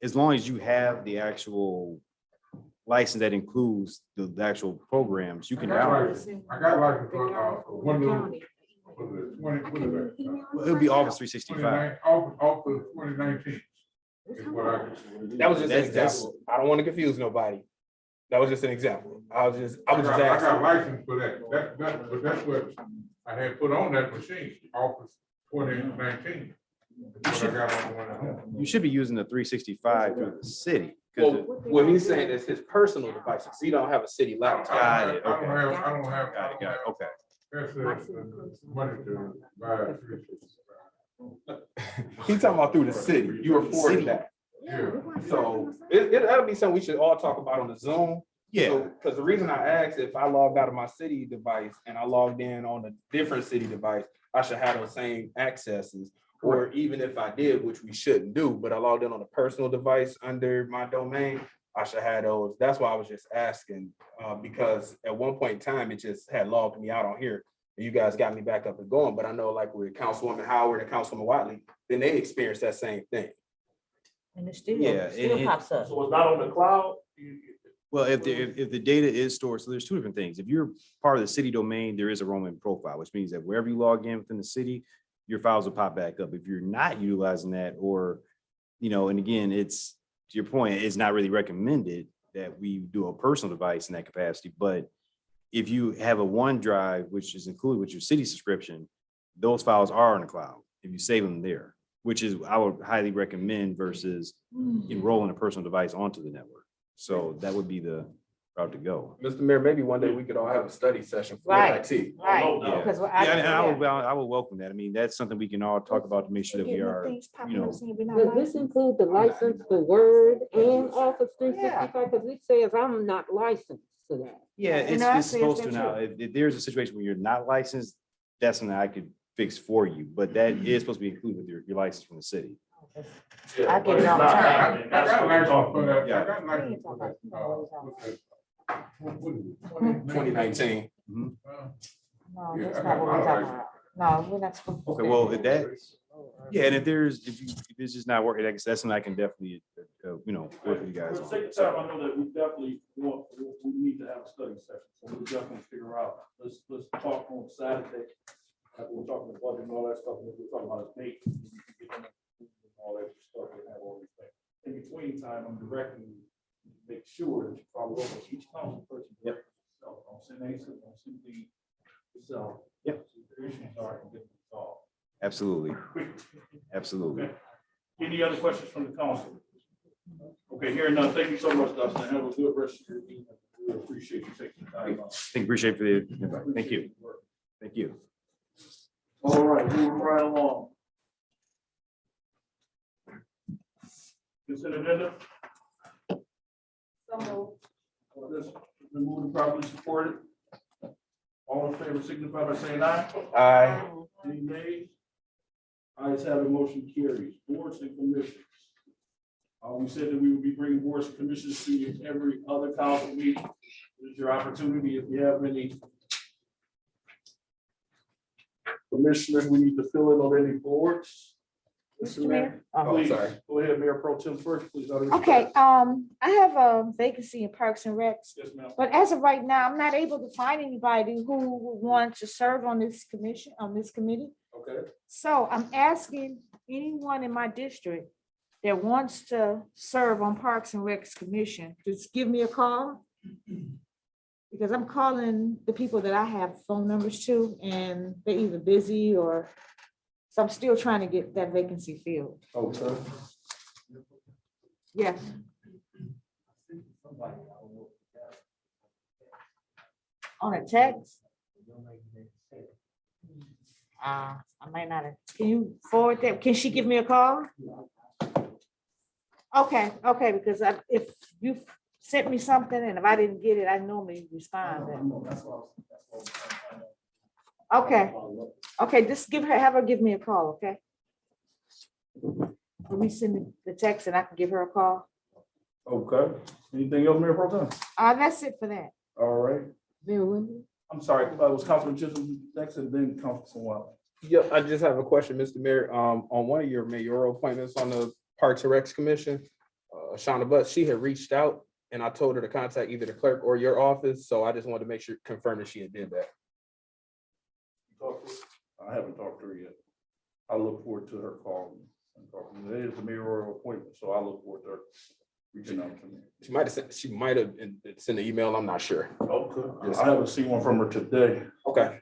as long as you have the actual license that includes the actual programs, you can download. I got like one little, what is it, 20, what is that? It'll be Office 365. Off of 2019. Is what That was just an That's- example. I don't want to confuse nobody. That was just an example. I was just I got asking. license for that. But that's what I had put on that machine, Office 2019. That's what I got on the one at home. You should be using the 365 through the city. Well, what he's saying is his personal devices. He don't have a city laptop. Got it, I okay. don't have. Got it, okay. That's money to buy a 365. He's talking about through the city. You afforded that. Yeah. So that'll be something we should all talk about on the Zoom. Yeah, Because the reason I asked, if I logged out of my city device and I logged in on a different city device, I should have those same accesses. Or even if I did, which we shouldn't do, but I logged in on a personal device under my domain, I should have those. That's why I was just asking, because at one point in time, it just had logged me out on here. And you guys got me back up and going, but I know like with Councilwoman Howard and Councilwoman Watley, then they experienced that same thing. And it still, Yeah, still and- pops up. So it's not on the cloud? well, if the data is stored, so there's two different things. If you're part of the city domain, there is a roaming profile, which means that wherever you log in within the city, your files will pop back up. If you're not utilizing that, or, and again, it's, to your point, it's not really recommended that we do a personal device in that capacity, but if you have a OneDrive, which is included with your city subscription, those files are in the cloud, if you save them there, which is, I would highly recommend versus enrolling a personal device onto the network. So that would be the route to go. Mr. Mayor, maybe one day we could all have a study session for Right. IT. Right, Yeah. because Yeah, and I would welcome that. I mean, that's something we can all talk about to make sure that we are, Does this include the license for Word and Office 365? Because it says I'm not licensed to that. yeah, And it's I it's say supposed that to now. If there's a situation where you're not licensed, that's something I could fix for you, but that is supposed to be included with your license from the city. I get it all the time. I got an license for that. Yeah. I got an license for that. What is it? 2019. No, Yeah, that's I not got what my we're talking license. about. No, we're not supposed to. Okay, well, if that, yeah, and if it's just not working, that's something I can definitely, work with you guys For the on. sake of time, I know that we definitely we need to have a study session, so we'll definitely figure out, let's talk on Saturday. We're talking about budget and all that stuff, and we're talking about a date. All that stuff, and have all these things. In between time, I'm directing you, to make sure that you follow up with each council person. Yep. So, don't send Asa, don't send the, yourself. Yep. So the issues are, and get them solved. Absolutely, absolutely. Okay. Any other questions from the council? Okay, hearing none, thank you so much, Dustin. Have a good rest of your evening. We appreciate you taking the time out. Appreciate for the, thank you, thank you. All right, moving right along. Consider agenda. This has been moved and properly supported. All in favor signify by saying aye. Aye. Any nays? Ayes have it, motion carries. Boards and commissions. We said that we would be bringing boards and commissions to you every other council meeting. This is your opportunity. If you have any commissioners we need to fill in on any boards. Mr. Mayor? Please, sorry. go ahead, Mayor Pro Tem first, please. Out of Okay, respect. I have a vacancy in Parks and Recs, Yes, ma'am. but as of right now, I'm not able to find anybody who would want to serve on this commission, on this committee. Okay, So I'm asking anyone in my district that wants to serve on Parks and Recs Commission, just give me a call. Because I'm calling the people that I have phone numbers to, and they're either busy or, so I'm still trying to get that vacancy filled. okay. Yeah. On a text? I might not have, can you forward that? Can she give me a call? Okay, because if you sent me something and if I didn't get it, I normally respond. Okay, just have her give me a call, okay? Let me send the text and I can give her a call. Okay, anything else, Mayor Pro Tem? That's it for that. All right, Mayor Wimberly? I'm sorry, it was Councilman Chisholm next and then Councilman Watley. Yep, I just have a question, Mr. Mayor. On one of your mayoral appointments on the Parks and Recs Commission, Shauna Butts, she had reached out and I told her to contact either the clerk or your office. So I just wanted to make sure, confirm that she had did that. I haven't talked to her yet. I look forward to her calling and talking. It is the mayoral appointment, so I look forward to her reaching out to me. She might have sent an email. I'm not sure. Okay, I haven't seen one from her today. Okay.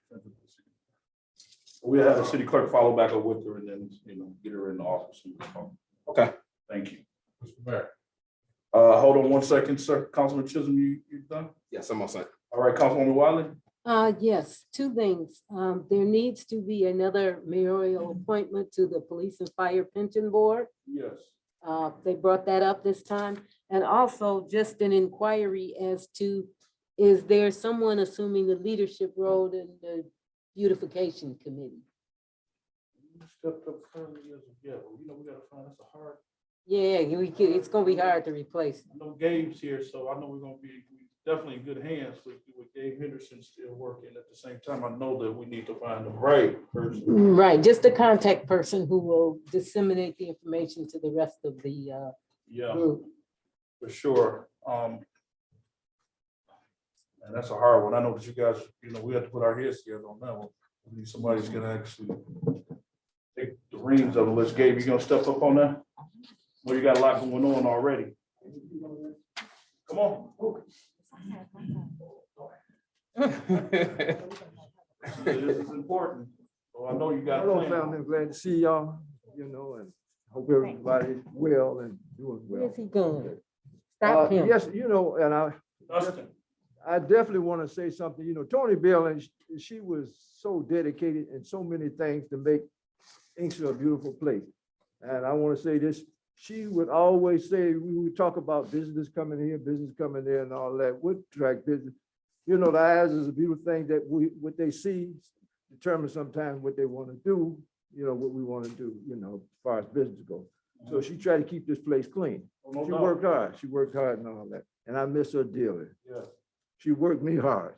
We'll have the city clerk follow back up with her and then, get her in the office. Okay. Thank you. Mr. Mayor. Hold on one second, sir. Councilman Chisholm, you done? Yes, I'm all set. All right, Councilwoman Wiley? Yes, two things. There needs to be another mayoral appointment to the Police and Fire Pension Board. Yes. They brought that up this time. And also just an inquiry as to, is there someone assuming the leadership role in the beautification committee? Stepped up currently as of yet, but we gotta find, that's a hard, Yeah, it's gonna be hard to replace. I know Gabe's here, so I know we're gonna be definitely in good hands with Gabe Henderson still working at the same time. I know that we need to find the right person. Right, just a contact person who will disseminate the information to the rest of the Yeah, group. for sure. And that's a hard one. I know that you guys, we have to put our heads together on that one. We need somebody who's gonna actually take the reins of it. Let's Gabe, you gonna step up on that? Well, you got a lot going on already. Come on. This is important. So I know you got. Hello, family. I'm glad to see y'all, and hope everybody's well and doing well. Where's he going? Stop him. Yes, and Dustin. I definitely want to say something. Tony Bell, and she was so dedicated in so many things to make Inkster a beautiful place. And I want to say this, she would always say, we would talk about business coming here, business coming there and all that, would attract business. The eyes is a beautiful thing that what they see determines sometimes what they want to do, what we want to do, as far as business goes. So she tried to keep this place clean. Oh, She worked hard. She worked hard and all that. And I miss her dearly. Yeah. She worked me hard.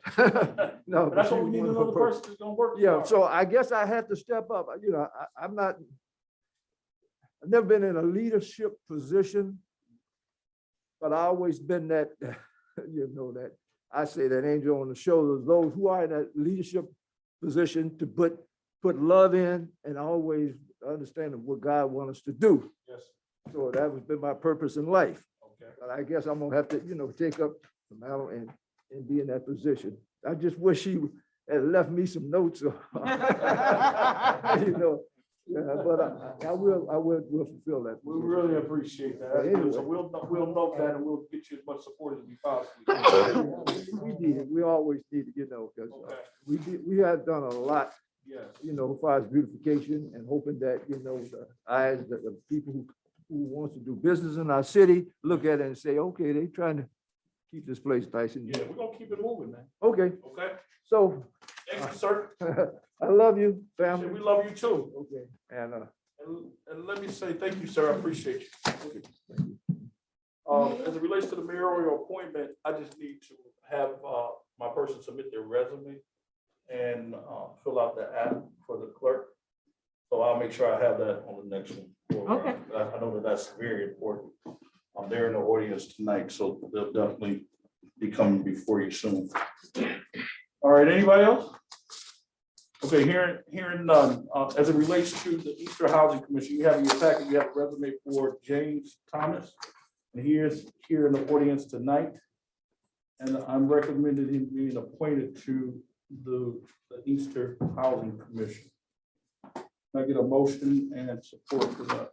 No, But that's she what we need, was another one person that's gonna work. Yeah, hard. so I guess I had to step up. I've never been in a leadership position, but I always been that, that I say that angel on the shoulder, those who are in that leadership position to put love in and always understand what God wants us to do. Yes. So that has been my purpose in life. Okay. But I guess I'm gonna have to, take up the mantle and be in that position. I just wish she had left me some notes. Yeah, but I will fulfill that. We really appreciate that. Anyway. So we'll note that and we'll get you as much support as we possibly We need it. We always need it, because Okay. we have done a lot, Yes. as far as beautification and hoping that, the eyes that the people who wants to do business in our city look at it and say, okay, they trying to keep this place nice and, Yeah, we're gonna keep it moving, man. okay, Okay? so Thank you, sir. I love you, We family. love you too. Okay, and, And let me say, thank you, sir. I appreciate you. As it relates to the mayoral appointment, I just need to have my person submit their resume and fill out the app for the clerk. So I'll make sure I have that on the next one. Okay. I know that that's very important. They're in the audience tonight, so they'll definitely be coming before you soon. All right, anybody else? Okay, hearing none. As it relates to the Inkster Housing Commission, you have in your packet, you have a resume for James Thomas. And he is here in the audience tonight. And I'm recommending him being appointed to the Inkster Housing Commission. Can I get a motion and support for that?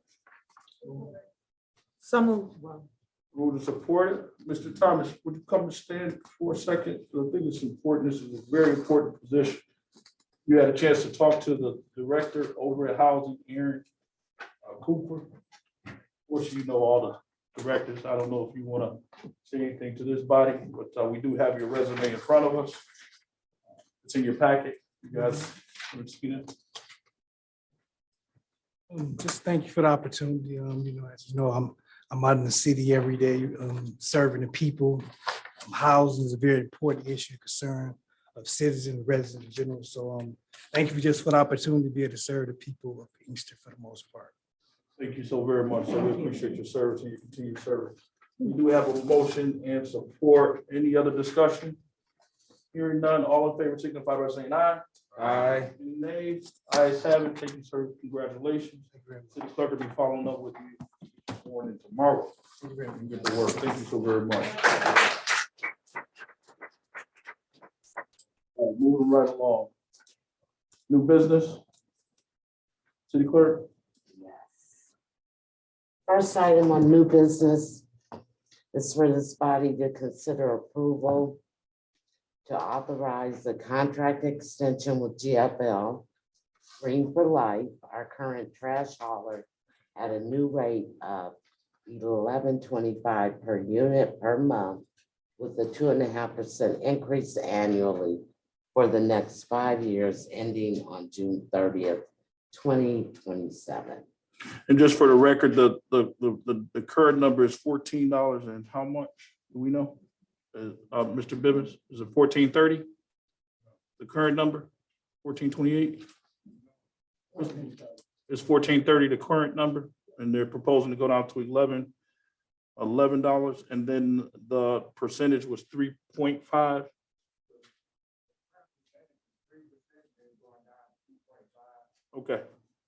Move to support it. Mr. Thomas, would you come and stand for a second? I think it's important. This is a very important position. You had a chance to talk to the director over at Housing, Aaron Cooper. Of course, you know all the directors. I don't know if you want to say anything to this body, but we do have your resume in front of us. It's in your packet. You guys, want to see that? Just thank you for the opportunity. As you know, I'm out in the city every day, serving the people. Housing is a very important issue, concern of citizens, residents in general. So thank you for the opportunity to be able to serve the people of Inkster for the most part. Thank you so very much. So we appreciate your service and your continued service. We do have a motion and support. Any other discussion? Hearing none, all in favor signify by saying aye. Aye. Any nays? Ayes have it. Thank you, sir. Congratulations. City clerk will be following up with you this morning tomorrow. And get to work. Thank you so very much. All right, moving right along. New business? City clerk? First item on new business is for this body to consider approval to authorize the contract extension with GFL, Green for Life, our current trash hauler, at a new rate of $11.25 per unit per month, with a 2.5% increase annually for the next 5 years, ending on June 30th, 2027. And just for the record, the current number is $14 and how much? Do we know? Mr. Bibbins, is it $14.30? The current number, $14.28? It's $14.30, the current number, and they're proposing to go down to $11, and then the percentage was 3.5. Okay,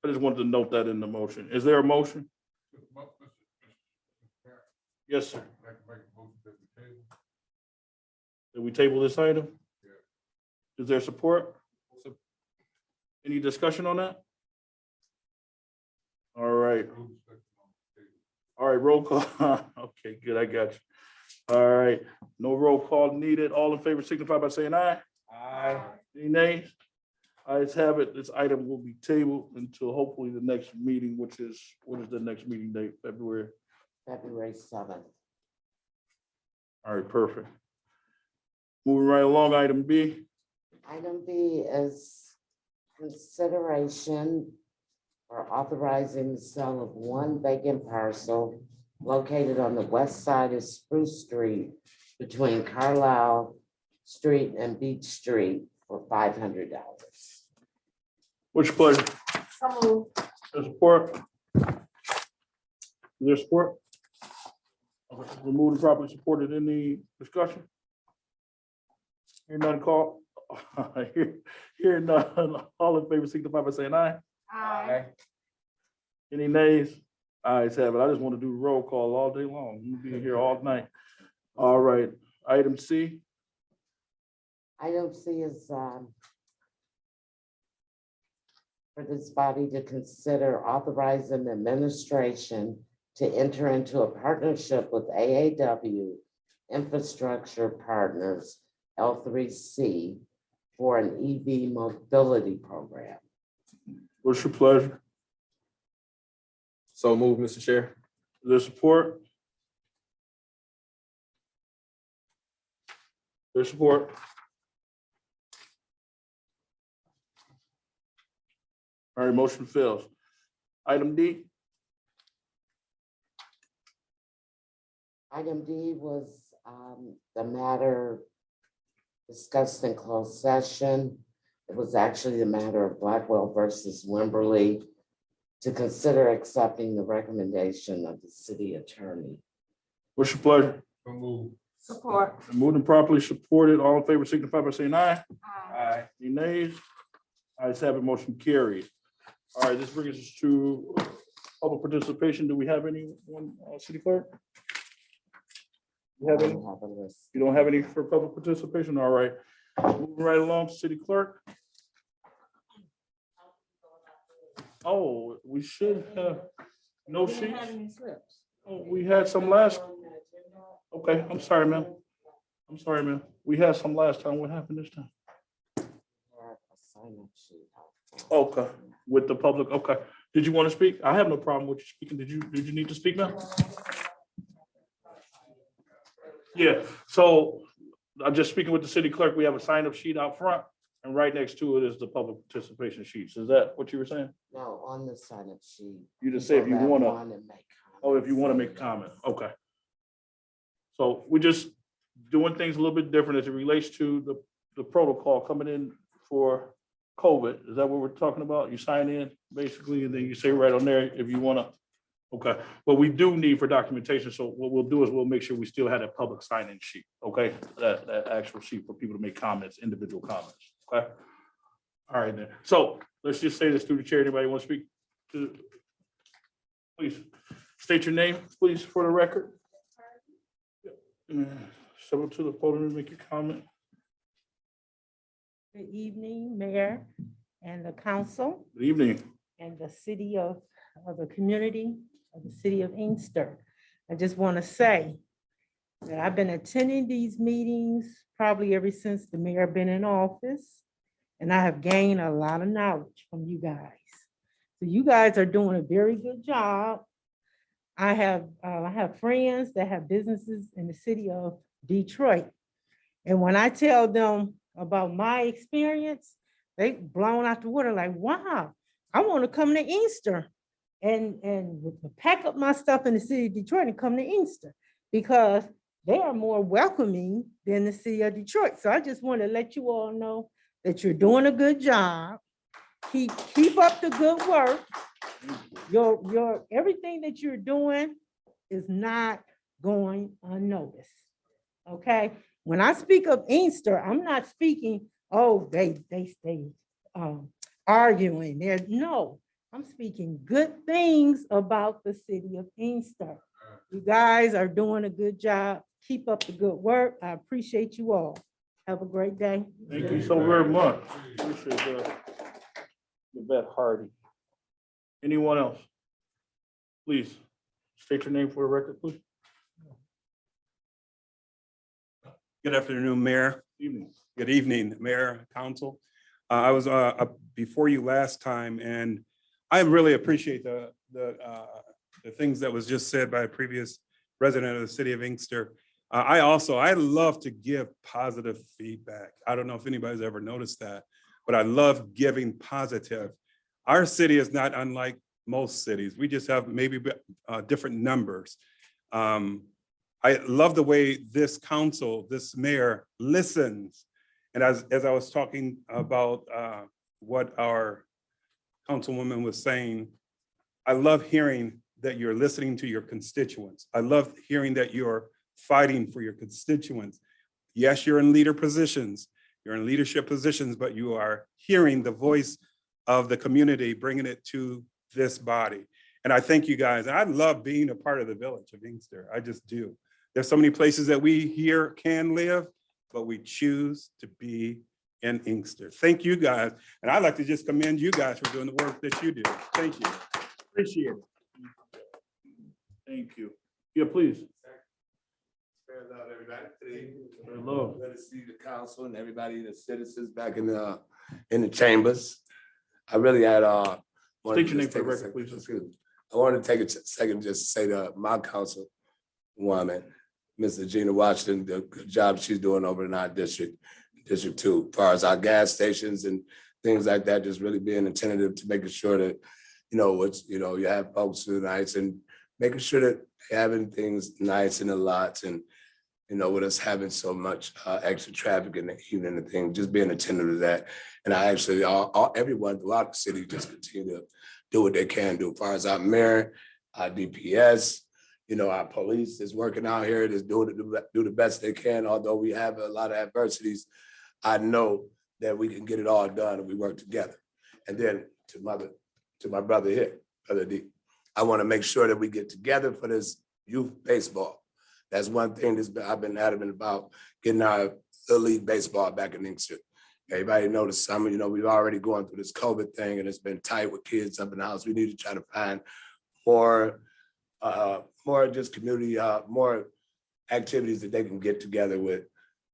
I just wanted to note that in the motion. Is there a motion? Yes, sir. Did we table this item? Is there support? Any discussion on that? All right. All right, roll call. Okay, good, I got you. All right, no roll call needed. All in favor signify by saying aye. Aye. Any nays? Ayes have it. This item will be tabled until hopefully the next meeting, which is, what is the next meeting date? February? February 7th. All right, perfect. Moving right along, item B. Item B is consideration for authorizing the sale of one vacant parcel located on the west side of Spruce Street between Carlisle Street and Beach Street for $500. What's your pleasure? There's support? Is there support? Okay, remove and properly supported. In the discussion? Hear none call. Hear none. All in favor signify by saying aye. Aye. Any nays? Ayes have it. I just want to do roll call all day long. We'll be here all night. All right, item C. Item C is for this body to consider authorizing the administration to enter into a partnership with AAW Infrastructure Partners, L3C, for an EV mobility program. What's your pleasure? So move, Mr. Chair. Is there support? There's support. All right, motion fails. Item D. Item D was the matter discussed in closed session. It was actually the matter of Blackwell versus Wimberley to consider accepting the recommendation of the city attorney. What's your pleasure? So move. Support. Moved and properly supported. All in favor signify by saying aye. Aye. Any nays? Ayes have it, motion carried. All right, this brings us to public participation. Do we have anyone, city clerk? You have any? I have a list. You don't have any for public participation? All right. Moving right along, city clerk. Oh, we should have no sheets. Oh, we had some last. Okay, I'm sorry, ma'am. I'm sorry, ma'am. We had some last time. What happened this time? I have a sign-up sheet out front. Okay, with the public. Okay. Did you want to speak? I have no problem with you speaking. Did you need to speak now? Yeah, so I'm just speaking with the city clerk. We have a sign-up sheet out front, and right next to it is the public participation sheets. Is that what you were saying? No, on the sign-up sheet. You just say if you people that wanna, wanna make oh, if you want to comments. make a comment, okay. So we're just doing things a little bit different as it relates to the protocol coming in for COVID. Is that what we're talking about? You sign in basically, and then you say right on there if you want to. Okay, what we do need for documentation, so what we'll do is we'll make sure we still have that public sign-in sheet, okay? That actual sheet for people to make comments, individual comments, okay? All right then, so let's just say this through the chair. Anybody want to speak to? Please state your name, please, for the record. Step up to the podium and make your comment. Good evening, Mayor and the council Good evening. and the city of the community of the city of Inkster. I just want to say that I've been attending these meetings probably ever since the mayor been in office, and I have gained a lot of knowledge from you guys. So you guys are doing a very good job I have friends that have businesses in the city of Detroit. And when I tell them about my experience, they blown out the water like, wow, I want to come to Inkster and pack up my stuff in the city of Detroit and come to Inkster because they are more welcoming than the city of Detroit. So I just want to let you all know that you're doing a good job. Keep up the good work. Your everything that you're doing is not going unnoticed. Okay. When I speak of Inkster, I'm not speaking, oh, they stay arguing there. No, I'm speaking good things about the city of Inkster. You guys are doing a good job. Keep up the good work. I appreciate you all. Have a great day. Thank you so very much. Appreciate that. Yvette Hardy. Anyone else? Please state your name for the record, please. Good afternoon, Mayor. Evening. Good evening, Mayor, Council. I was before you last time, and I really appreciate the things that was just said by a previous resident of the city of Inkster. I love to give positive feedback. I don't know if anybody's ever noticed that, but I love giving positive. Our city is not unlike most cities. We just have maybe different numbers. I love the way this council, this mayor listens. And as I was talking about what our councilwoman was saying, I love hearing that you're listening to your constituents. I love hearing that you're fighting for your constituents. Yes, you're in leader positions, you're in leadership positions, but you are hearing the voice of the community, bringing it to this body. And I thank you guys. And I love being a part of the village of Inkster. I just do. There's so many places that we here can live, but we choose to be in Inkster. Thank you guys. And I'd like to just commend you guys for doing the work that you do. Thank you. Appreciate it. Thank you. Yeah, please. Hello. Good to see the council and everybody, the citizens back in the chambers. I really had State your name for the record, please. I wanted to take a second just to say to my councilwoman, Mrs. Gina Washington, the good job she's doing over in our district, District 2, as far as our gas stations and things like that, just really being attentive to making sure that, you have folks through the nights and making sure that they're having things nice in the lots and, with us having so much extra traffic in the evening and things, just being attentive to that. And I actually, everyone throughout the city just continue to do what they can do. As far as our mayor, our DPS, our police is working out here, just do the best they can. Although we have a lot of adversities, I know that we can get it all done if we work together. And then to my brother here, Brother D, I want to make sure that we get together for this youth baseball. That's one thing I've been adamant about, getting our Little League baseball back in Inkster. Everybody know the summer, we've already gone through this COVID thing and it's been tight with kids up in the house. We need to try to find more just community, more activities that they can get together with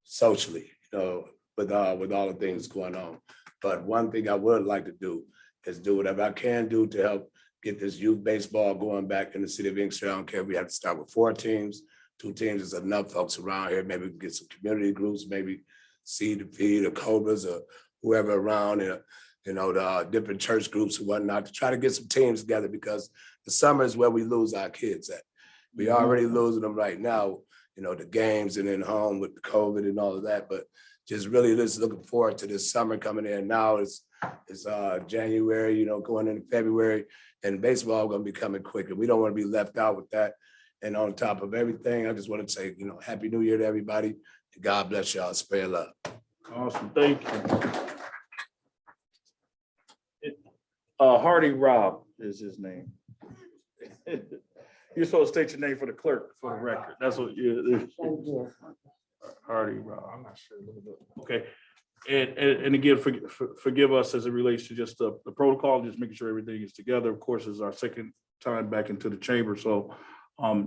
socially, with all the things going on. But one thing I would like to do is do whatever I can do to help get this youth baseball going back in the city of Inkster. I don't care if we have to start with 4 teams. 2 teams is enough folks around here. Maybe we can get some community groups, maybe Seed to Feed or Cobras or whoever around, the different church groups and whatnot to try to get some teams together, because the summer is where we lose our kids at. We already losing them right now, the games and then home with the COVID and all of that, but just really just looking forward to this summer coming in. Now it's January, going into February, and baseball is going to be coming quicker. We don't want to be left out with that. And on top of everything, I just want to say, Happy New Year to everybody. And God bless y'all. Spare love. Awesome. Thank you. Hardy Rob is his name. You're supposed to state your name for the clerk for the record. That's what you. Hardy Rob. I'm not sure. Okay. And again, forgive us as it relates to just the protocol, just making sure everything is together. Of course, it's our second time back into the chamber. So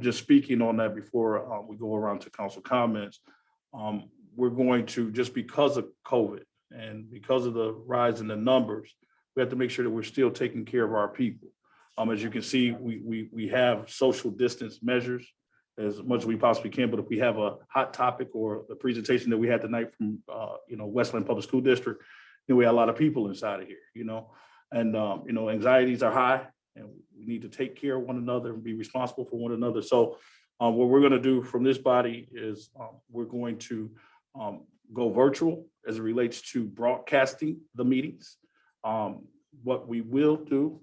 just speaking on that before we go around to council comments, we're going to, just because of COVID and because of the rise in the numbers, we have to make sure that we're still taking care of our people. As you can see, we have social distance measures as much as we possibly can, but if we have a hot topic or a presentation that we had tonight from, Westland Public School District, we have a lot of people inside of here, and, anxieties are high and we need to take care of one another and be responsible for one another. So what we're going to do from this body is we're going to go virtual as it relates to broadcasting the meetings. What we will do.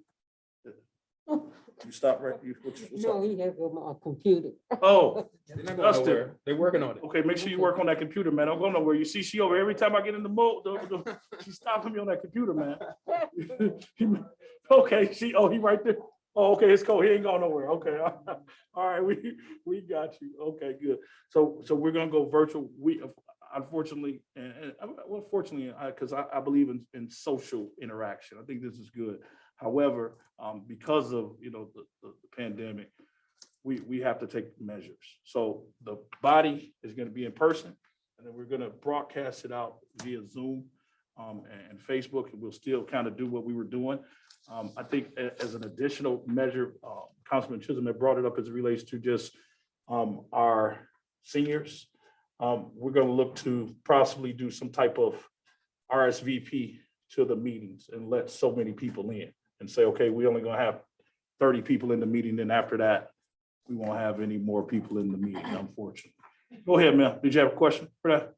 You stop right. What's No, up? he has a computer. Oh, They're not going Dustin. nowhere. They're working on it. Okay, make sure you work on that computer, man. Don't go nowhere. You see, she over every time I get in the mode, she's stopping me on that computer, man. Okay, he right there. Oh, okay, it's cool. He ain't going nowhere. Okay, all right, we got you. Okay, good. So we're gonna go virtual. We unfortunately, fortunately, because I believe in social interaction. I think this is good. However, because of the pandemic, we have to take measures. So the body is going to be in person, and then we're going to broadcast it out via Zoom and Facebook, and we'll still kind of do what we were doing. I think as an additional measure, Councilman Chisholm had brought it up as it relates to just our seniors. We're going to look to possibly do some type of RSVP to the meetings and let so many people in and say, okay, we're only going to have 30 people in the meeting. Then after that, we won't have any more people in the meeting, unfortunately. Go ahead, ma'am. Did you have a question for that?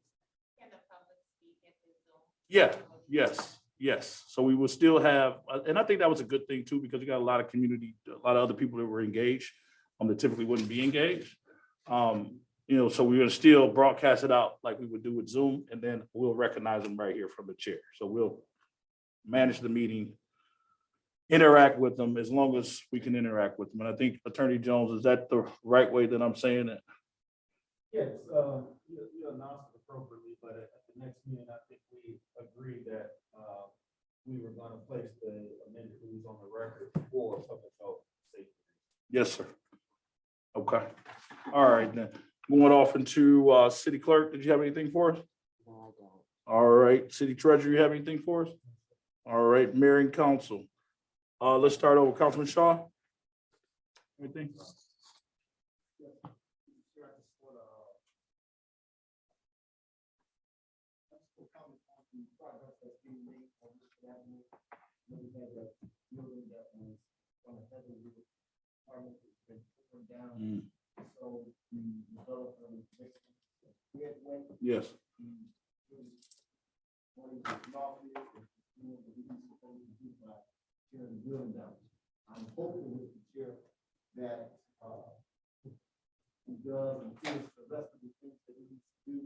Yeah, yes. So we will still have, and I think that was a good thing too, because you got a lot of community, a lot of other people that were engaged, that typically wouldn't be engaged. So we're gonna still broadcast it out like we would do with Zoom, and then we'll recognize them right here from the chair. So we'll manage the meeting, interact with them as long as we can interact with them. And I think Attorney Jones, is that the right way that I'm saying it? Yes, you announced it appropriately, but at the next meeting, I think we agreed that we were going to place the amended rules on the record for public health safety. Yes, sir. Okay. All right, then. Moving off into City Clerk, did you have anything for us? No, I don't. All right, City Treasurer, you have anything for us? All right, Mayor and Council. Let's start over. Councilman Shaw. Anything? Yes. I'm hoping, Mr. Chair, that he does and finish the rest of the things that he needs to do,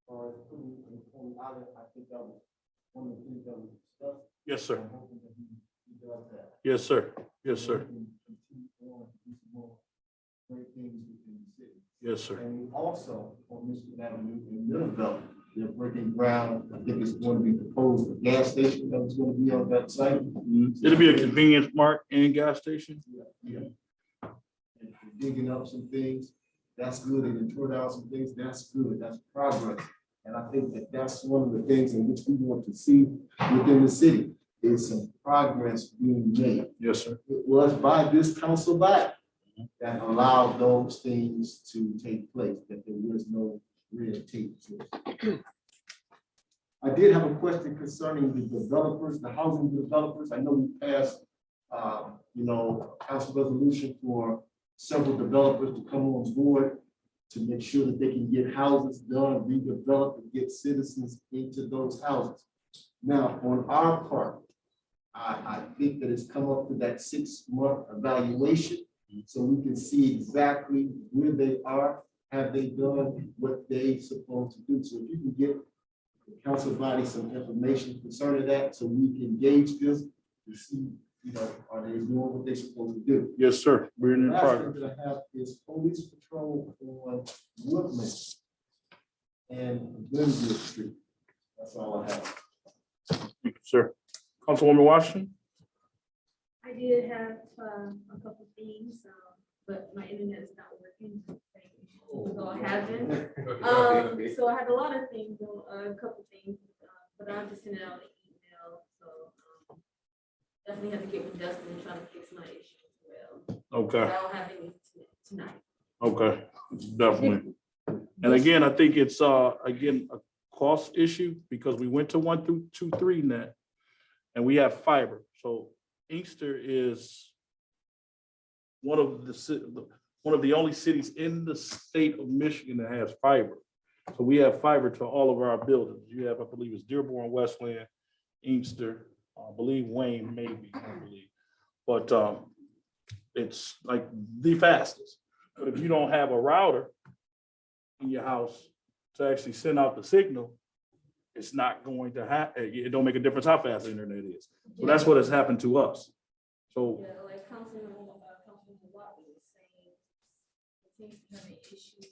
or putting in the Holy Island. I think that was one of the things that was discussed. Yes, sir. I'm hoping that he does that. Yes, sir. Yes, sir. And continue on to do some more great things within the city. Yes, sir. And also on Michigan Avenue in Middlebelt, they're breaking ground. I think it's going to be proposed a gas station that is going to be on that site. It'll be a convenience mart and gas station. Yeah. And digging up some things, that's good. And then tore down some things, that's good. That's progress. And I think that that's one of the things in which we want to see within the city is some progress being made. Yes, sir. It was by this council body that allowed those things to take place, that there was no red tape. I did have a question concerning the developers, the housing developers. I know we passed, council resolution for several developers to come on board to make sure that they can get houses done, redevelop, and get citizens into those houses. Now, on our part, I think that it's come up to that 6-month evaluation, so we can see exactly where they are. Have they done what they supposed to do? So if you can get the council body some information concerning that, so we can gauge this to see, are they doing what they're supposed to do? Yes, sir. We're in The last thing progress. that I have is police patrol on Woodland and Glenville Street. That's all I have. Thank you, sir. Councilwoman Washington? I did have a couple things, but my internet is not working. So I haven't. So I had a lot of things, a couple things, but I'll just send it out an email. So definitely have to get with Dustin and try to fix my issues. Okay, I don't have any tonight. okay, definitely. And again, I think it's, again, a cost issue because we went to 1 through 2, 3 net. And we have fiber. So Inkster is one of the only cities in the state of Michigan that has fiber. So we have fiber to all of our buildings. You have, I believe it's Dearborn, Westland, Inkster, I believe Wayne, maybe, I believe. But it's like the fastest. But if you don't have a router in your house to actually send out the signal, it's not going to happen. It don't make a difference how fast the internet is. So that's what has happened to us. So Yeah, like Councilman Watley was saying, it seems to have an issue with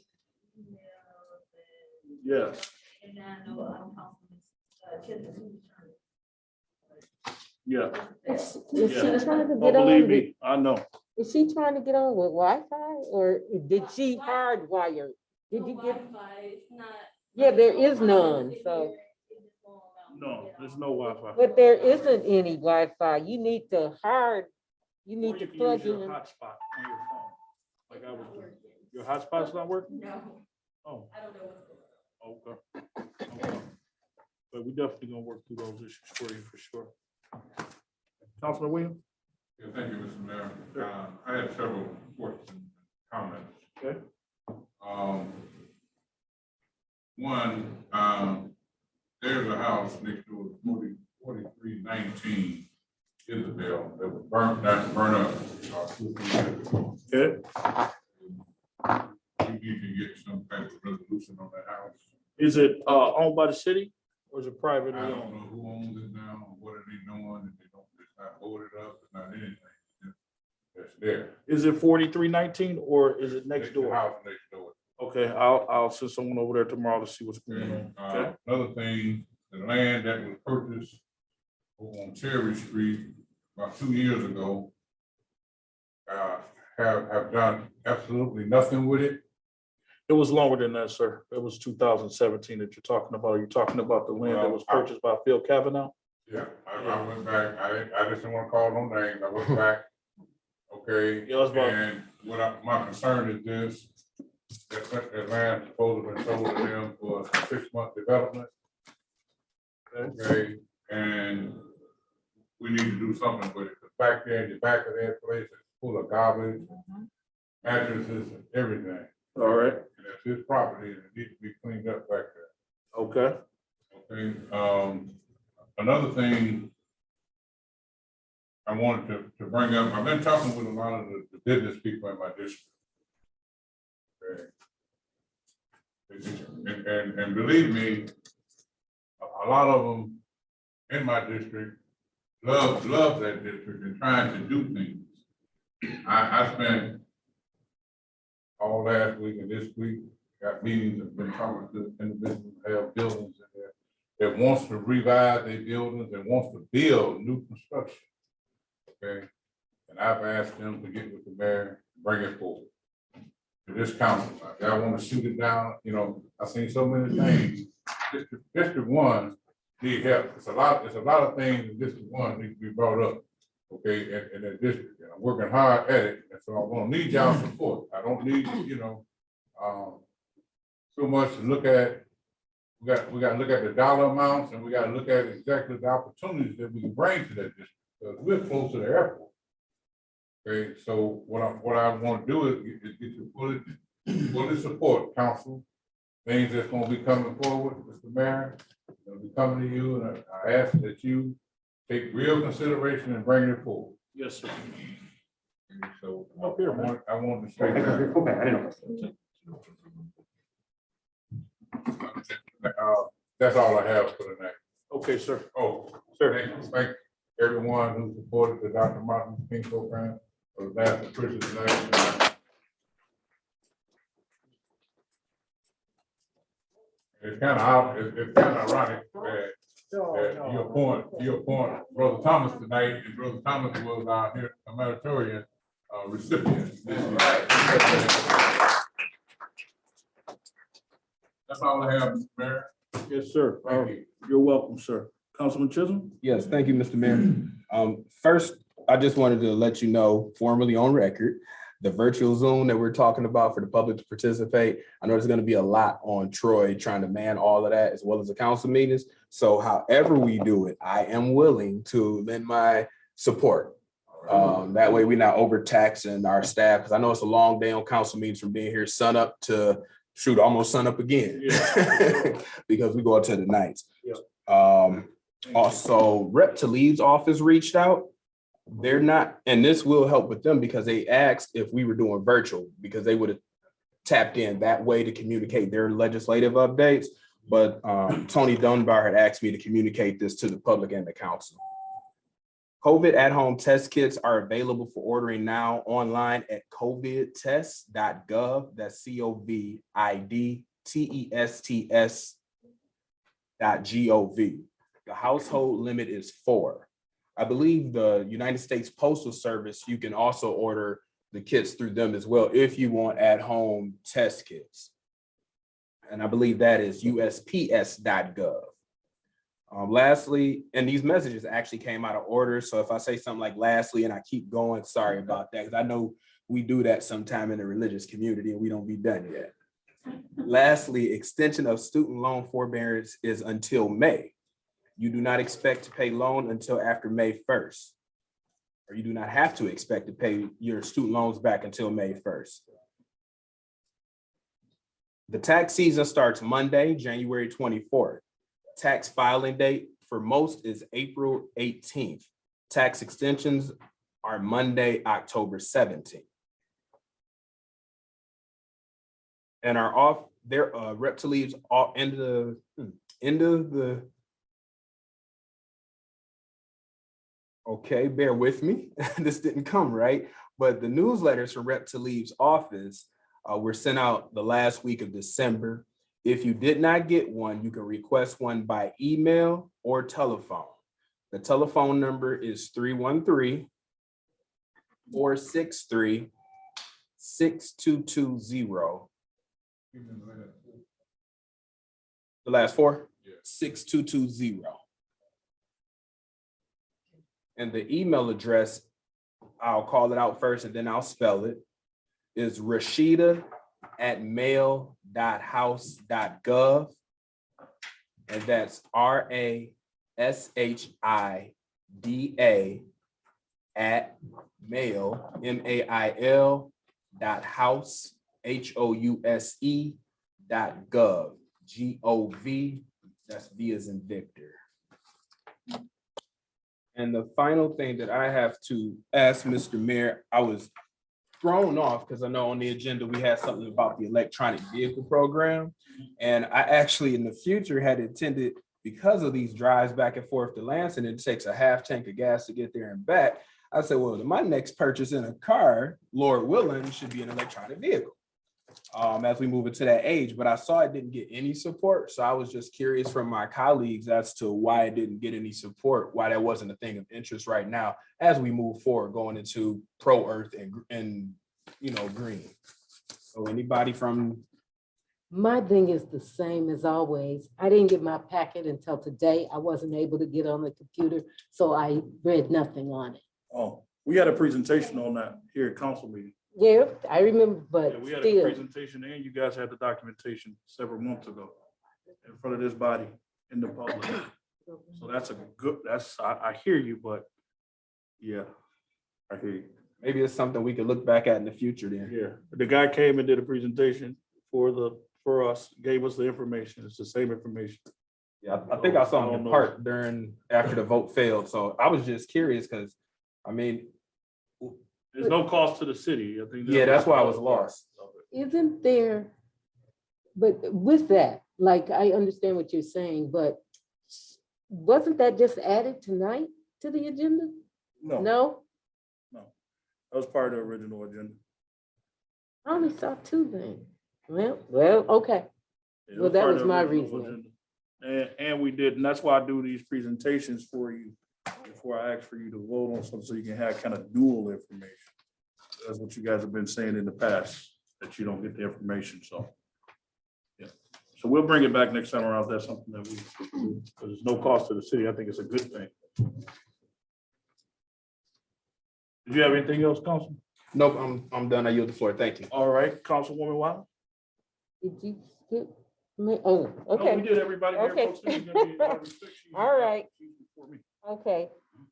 emails and. yes, And I know, Councilman Chisholm. yeah. Is Yeah. she trying to Oh, get on? believe me, I know. Is she trying to get on with Wi-Fi or did she hardwire? Did you get? It's not. Yeah, there is none, so. No, there's no Wi-Fi. But there isn't any Wi-Fi. You need to you Or need to you can plug use your in. hotspot on your phone, like I was doing. Your hotspot's not working? No, Oh, I don't know what's going on. okay. Okay. But we definitely gonna work through those issues for you for sure. Councilman Williams? Yeah, thank you, Mr. Mayor. I had several reports and comments. Okay. One, there's a house next door, 4319 Isabel, that was burnt up. 2 years ago. Okay. We need to get some type of resolution on that house. Is it owned by the city or is it privately I don't owned? know who owns it now, or what are they doing, if they don't, it's not boarded up, it's not anything, it's there. Is it 4319 or is it next It's the door? house next door. Okay, I'll send someone over there tomorrow to see what's going on. Okay. Another thing, the land that was purchased over on Cherry Street about 2 years ago, have done absolutely nothing with it. It was longer than that, sir. It was 2017 that you're talking about. Are you talking about the land that was purchased by Phil Kavanaugh? Yeah, I went back, I just didn't want to call no names, I went back. Okay, Yeah, it was about- and my concern is this, that land supposed to have been sold to them for a 6-month development. Okay, and we need to do something with it, 'cause back there in the back of that place, it's full of garbage, mattresses and everything. All right, And that's his property, and it needs to be cleaned up back there. okay. Okay, another thing I wanted to bring up, I've been talking with a lot of the business people in my district. Okay. And believe me, a lot of them in my district love that district and trying to do things. I spent all last week and this week, got meetings and been talking to individuals who have buildings in there that wants to revive their buildings and wants to build new construction. Okay, and I've asked them to get with the mayor, bring it forward to this council. Y'all want to shoot it down, you know, I've seen so many things. District 1 need help. It's a lot of things in District 1 need to be brought up. Okay, in that district, and I'm working hard at it, and so I'm gonna need y'all support. I don't need, you know, so much to look at. We got to look at the dollar amounts, and we got to look at exactly the opportunities that we can bring to that district, because we're close to the airport. Okay, so what I want to do is get your fully support, council. Things that's gonna be coming forward, Mr. Mayor, gonna be coming to you, and I ask that you take real consideration and bring it forward. Yes, sir. So Up here, man. I want to say that. That's all I have for tonight. Okay, sir. Oh, Sir. thank everyone who supported the Dr. Martin King program for the last Christmas night. It's kind of ironic that your point, Brother Thomas tonight, and Brother Thomas was our humanitarian recipient. That's all I have, Mr. Mayor. Yes, sir. Thank you. You're welcome, sir. Councilman Chisholm? Yes, thank you, Mr. Mayor. First, I just wanted to let you know, formally on record, the virtual Zoom that we're talking about for the public to participate. I know there's going to be a lot on Troy trying to man all of that as well as the council meetings. So however we do it, I am willing to lend my support. That way we're not overtaxing our staff, because I know it's a long day on council meetings from being here sun up to shoot almost sun up again. Because we go out to the nights. Also, Rep. Talib's office reached out. They're not, and this will help with them because they asked if we were doing virtual, because they would have tapped in that way to communicate their legislative updates. But Tony Dunbar had asked me to communicate this to the public and the council. COVID at-home test kits are available for ordering now online at covidtests.gov. That's covidtests.gov. The household limit is 4. I believe the United States Postal Service, you can also order the kits through them as well if you want at-home test kits. And I believe that is USPS.gov. Lastly, and these messages actually came out of order. So if I say something like lastly and I keep going, sorry about that, because I know we do that sometime in the religious community and we don't be done yet. Lastly, extension of student loan forbearance is until May. You do not expect to pay loan until after May 1st. Or you do not have to expect to pay your student loans back until May 1st. The tax season starts Monday, January 24th. Tax filing date for most is April 18th. Tax extensions are Monday, October 17th. And are off their Rep. Talib's end of the okay, bear with me. This didn't come right, but the newsletters from Rep. Talib's office were sent out the last week of December. If you did not get one, you can request one by email or telephone. The telephone number is 313-463-6220. The last 4? 6220. And the email address, I'll call it out first and then I'll spell it, is rashida@mail.house.gov. And that's RASHIDA@mail, MAIL.house, HOUSE.gov, GOV, that's V as in Victor. And the final thing that I have to ask Mr. Mayor, I was thrown off because I know on the agenda we had something about the electronic vehicle program. And I actually in the future had intended, because of these drives back and forth to Lansing, it takes a half tank of gas to get there and back. I said, well, my next purchase in a car, Lord willing, should be an electronic vehicle as we move into that age. But I saw it didn't get any support. So I was just curious from my colleagues as to why it didn't get any support, why that wasn't a thing of interest right now as we move forward going into pro-earth and green. So anybody from? My thing is the same as always. I didn't get my packet until today. I wasn't able to get on the computer, so I read nothing on it. Oh, we had a presentation on that here at council meeting. Yeah, I remember, but We had a still. presentation and you guys had the documentation several months ago in front of this body in the public. So that's a good, I hear you, but yeah, I hear you. Maybe it's something we could look back at in the future then. Yeah, the guy came and did a presentation for us, gave us the information. It's the same information. Yeah, I think I saw him in part after the vote failed. So I was just curious because, I mean, there's no cost to the city. I think. Yeah, that's why I was lost. Isn't there, but with that, like, I understand what you're saying, but wasn't that just added tonight to the agenda? No. No? No, that was part of the original agenda. I only saw 2 things. Well, okay. It Well, that part was of the my original reasoning. agenda. And we did, and that's why I do these presentations for you before I ask for you to vote on something, so you can have kind of dual information. That's what you guys have been saying in the past, that you don't get the information, so. Yeah, so we'll bring it back next time around. That's something that we, because there's no cost to the city. I think it's a good thing. Did you have anything else, Councilman? Nope, I'm done. I yield the floor. Thank you. All right, Councilwoman Wilder? Did you skip me? Oh, okay. No, we did everybody here. Okay. Folks, this is gonna be, restriction. All right. Before me. Okay,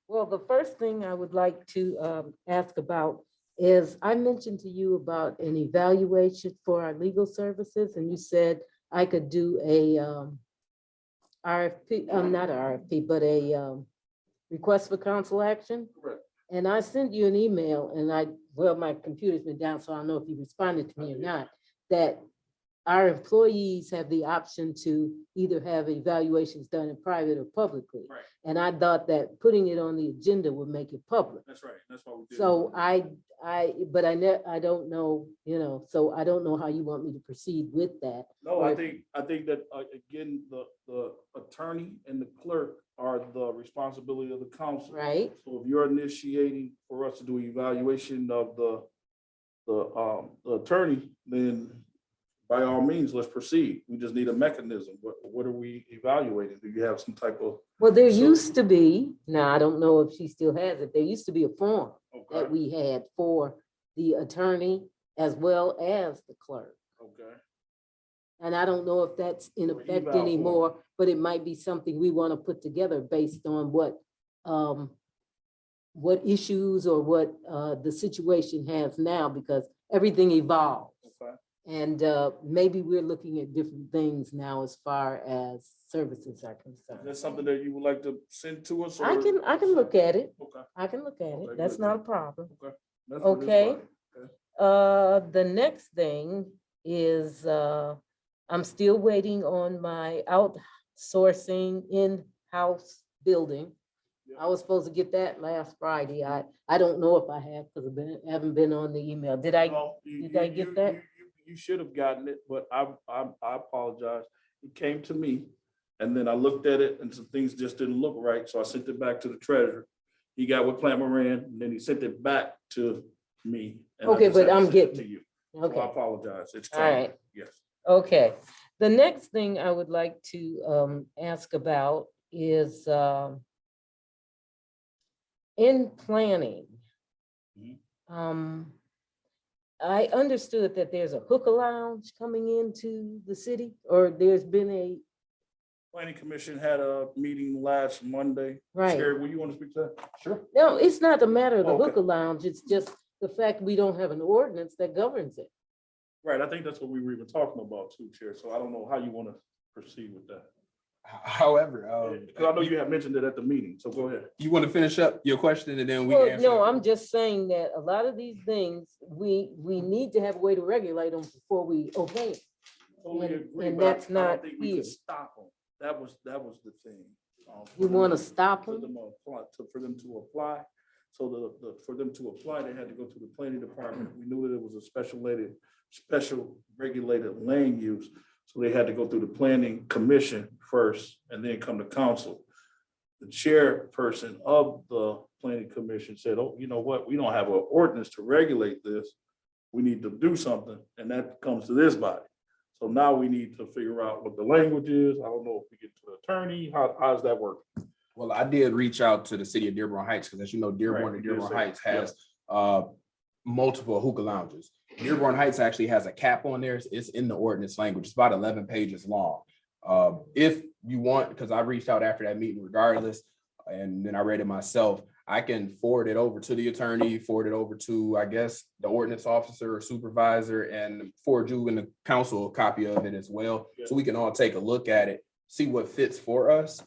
well, the first thing I would like to ask about is, I mentioned to you about an evaluation for our legal services, and you said I could do a RFP, not a RFP, but a request for council action. Correct. And I sent you an email, and well, my computer's been down, so I don't know if you responded to me or not, that our employees have the option to either have evaluations done in private or publicly. Right. And I thought that putting it on the agenda would make it public. That's right. That's why we did. So I don't know, so I don't know how you want me to proceed with that. No, Or I if- think that, again, the attorney and the clerk are the responsibility of the council. Right, So if you're initiating for us to do evaluation of the attorney, then by all means, let's proceed. We just need a mechanism. What are we evaluating? Do you have some type of? well, there used to be, now I don't know if she still has it, there used to be a form Okay, that we had for the attorney as well as the clerk. okay. And I don't know if that's in Or effect eval form. anymore, but it might be something we want to put together based on what issues or what the situation has now, because everything evolves. Okay. And maybe we're looking at different things now as far as services are Is concerned. that something that you would like to send to us? I or- can look at it. Okay. I can look at Okay, it. That's good. not a problem. Okay. That's for this Okay. body. The next thing is, I'm still waiting on my outsourcing in-house building. I was supposed to get that last Friday. I don't know if I have, because I haven't been on the email. Did I? No, Did I get that? You should have gotten it, but I apologize. It came to me, and then I looked at it, and some things just didn't look right, so I sent it back to the treasurer. He got with Plant Moran, and then he sent it back to me. and I Okay, just but had to I'm send it getting to it. you. So I Okay, apologize. It's all coming. right. Yes. Okay. The next thing I would like to ask about is in planning. Mhm. I understood that there's a hookah lounge coming into the city, or there's been a, Planning Commission had a meeting last Monday. Right. Sherry, will you want to speak to that? Sure. no, it's not a matter of the Okay. hookah lounge, it's just the fact we don't have an ordinance that governs it. Right, I think that's what we were even talking about too, Chair, so I don't know how you want to proceed with that. However, Because I know you had mentioned it at the meeting, so go ahead. you want to finish up your question and then we Well, can answer? no, I'm just saying that a lot of these things, we need to have a way to regulate them before we obey it. Totally And- agree, and but I that's don't not think we here. could stop them. That was the thing. You want to stop For them? them for them to apply. So for them to apply, they had to go to the planning department. We knew that it was a special regulated land use. So they had to go through the planning commission first and then come to council. The chairperson of the planning commission said, oh, you know what? We don't have an ordinance to regulate this. We need to do something, and that comes to this body. So now we need to figure out what the language is. I don't know if we get to the attorney. How does that work? Well, I did reach out to the city of Dearborn Heights, because as you know, Dearborn Right, and you did Dearborn say Heights that, has multiple hookah lounges. Dearborn Heights actually has a cap on theirs. It's in the ordinance language. It's about 11 pages long. If you want, because I reached out after that meeting regardless, and then I read it myself, I can forward it over to the attorney, forward it over to, I guess, the ordinance officer or supervisor, and forward you and the council a copy of it as well. So we can all take a look at it, see what fits for us.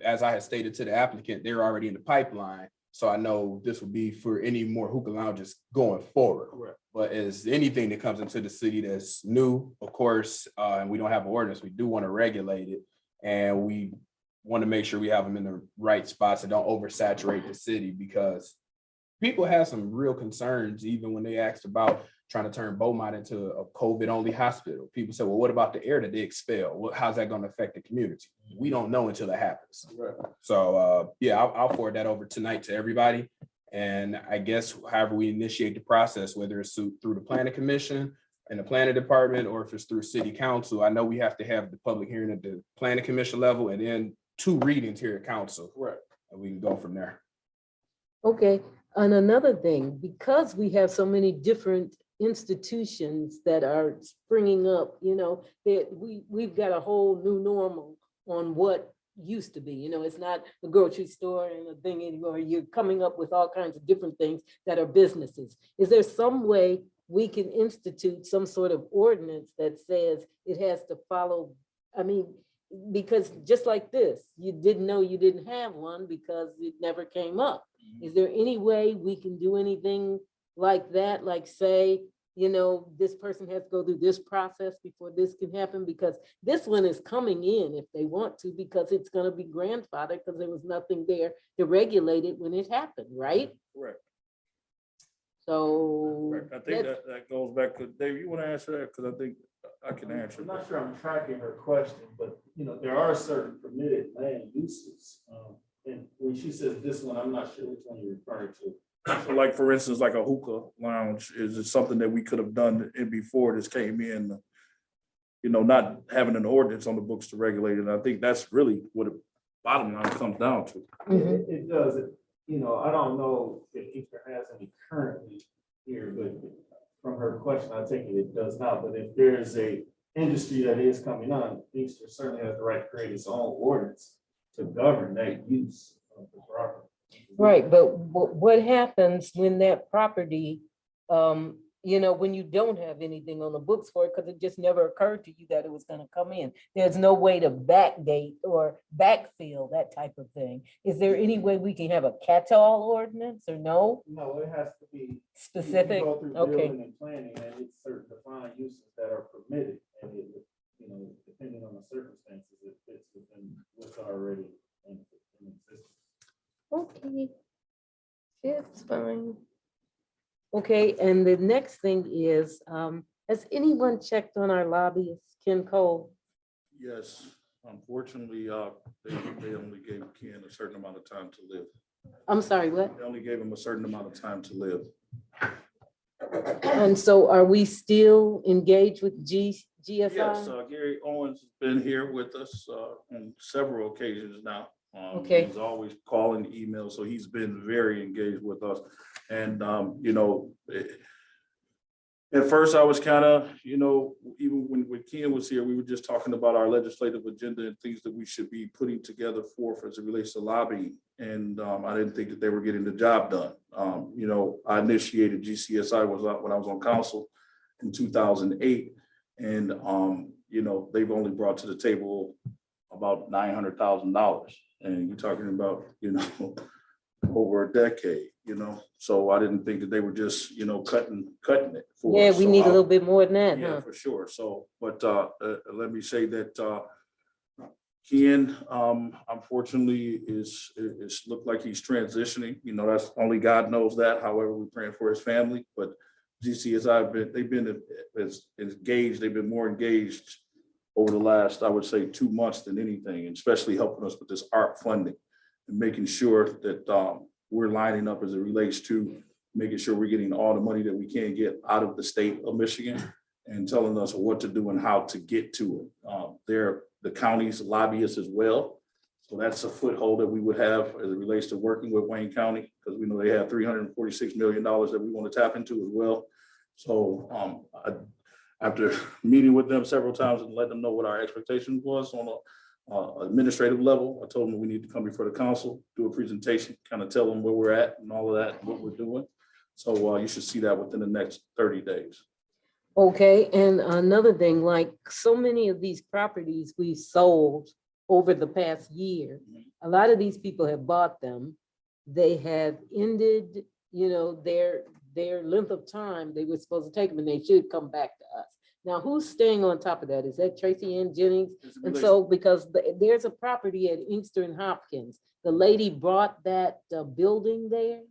As I had stated to the applicant, they're already in the pipeline. So I know this will be for any more hookah lounges going forward. Correct. But as anything that comes into the city that's new, of course, and we don't have an ordinance, we do want to regulate it. And we want to make sure we have them in the right spots and don't oversaturate the city, because people have some real concerns, even when they asked about trying to turn Beaumont into a COVID-only hospital. People say, well, what about the air that they expel? How's that going to affect the community? We don't know until it happens. Right. So, yeah, I'll forward that over tonight to everybody. And I guess however we initiate the process, whether it's through the planning commission and the planning department, or if it's through city council, I know we have to have the public hearing at the planning commission level and then 2 readings here at council. Right. And we can go from there. Okay, And another thing, because we have so many different institutions that are springing up, that we've got a whole new normal on what used to be. It's not a grocery store and a thing anymore. You're coming up with all kinds of different things that are businesses. Is there some way we can institute some sort of ordinance that says it has to follow? I mean, because just like this, you didn't know you didn't have one because it never came up. Is there any way we can do anything like that? Like say, this person has to go through this process before this can happen, because this one is coming in if they want to, because it's going to be grandfathered because there was nothing there to regulate it when it happened, right? Correct. So. Correct. I think that goes back to, Dave, you want to answer that? Because I think I can answer. I'm not sure I'm tracking her question, but there are certain permitted land uses. And when she says this one, I'm not sure which one you're referring to. So like, for instance, like a hookah lounge, is it something that we could have done before this came in? Not having an ordinance on the books to regulate it. I think that's really what the bottom line comes down to. It does. I don't know if Inkster has any currently here, but from her question, I take it does not. But if there is a industry that is coming on, Inkster certainly has the right to create its own ordinance to govern that use of the property. Right, but what happens when that property, when you don't have anything on the books for it, because it just never occurred to you that it was going to come in? There's no way to backdate or backfill that type of thing. Is there any way we can have a catch-all ordinance or no? No, it has to be Specific? You go through Okay. building and planning, and it's certain defined uses that are permitted, and depending on the circumstances, it fits within what's already in existence. Okay. It's fine. Okay, and the next thing is, has anyone checked on our lobbyist, Ken Cole? Yes, unfortunately, they only gave Ken a certain amount of time to live. I'm sorry, what? They only gave him a certain amount of time to live. And so are we still engaged with GSI? Yes, Gary Owens has been here with us on several occasions now. Okay. He's always calling, email, so he's been very engaged with us. And, at first I was kind of, even when Ken was here, we were just talking about our legislative agenda and things that we should be putting together forth as it relates to lobbying. And I didn't think that they were getting the job done. I initiated GCSI when I was on council in 2008. And, they've only brought to the table about $900,000. And you're talking about, over a decade, so I didn't think that they were just, cutting it for Yeah, us. we So need a I'll- little bit more than that, Yeah, huh? for sure. So, but let me say that Ken, unfortunately, is looked like he's transitioning. That's only God knows that. However, we're praying for his family. But GCSI, they've been as engaged. They've been more engaged over the last, I would say, 2 months than anything, and especially helping us with this art funding and making sure that we're lining up as it relates to making sure we're getting all the money that we can get out of the state of Michigan and telling us what to do and how to get to it. They're the county's lobbyists as well. So that's a foothold that we would have as it relates to working with Wayne County, because we know they have $346 million that we want to tap into as well. So after meeting with them several times and letting them know what our expectation was on a administrative level, I told them we need to come before the council, do a presentation, kind of tell them where we're at and all of that, what we're doing. So you should see that within the next 30 days. Okay, and another thing, like so many of these properties we've sold over the past year, a lot of these people have bought them. They have ended, their length of time they were supposed to take them, and they should come back to us. Now, who's staying on top of that? Is that Tracy Ann Jennings? And so, because there's a property at Inkster and Hopkins, the lady bought that building there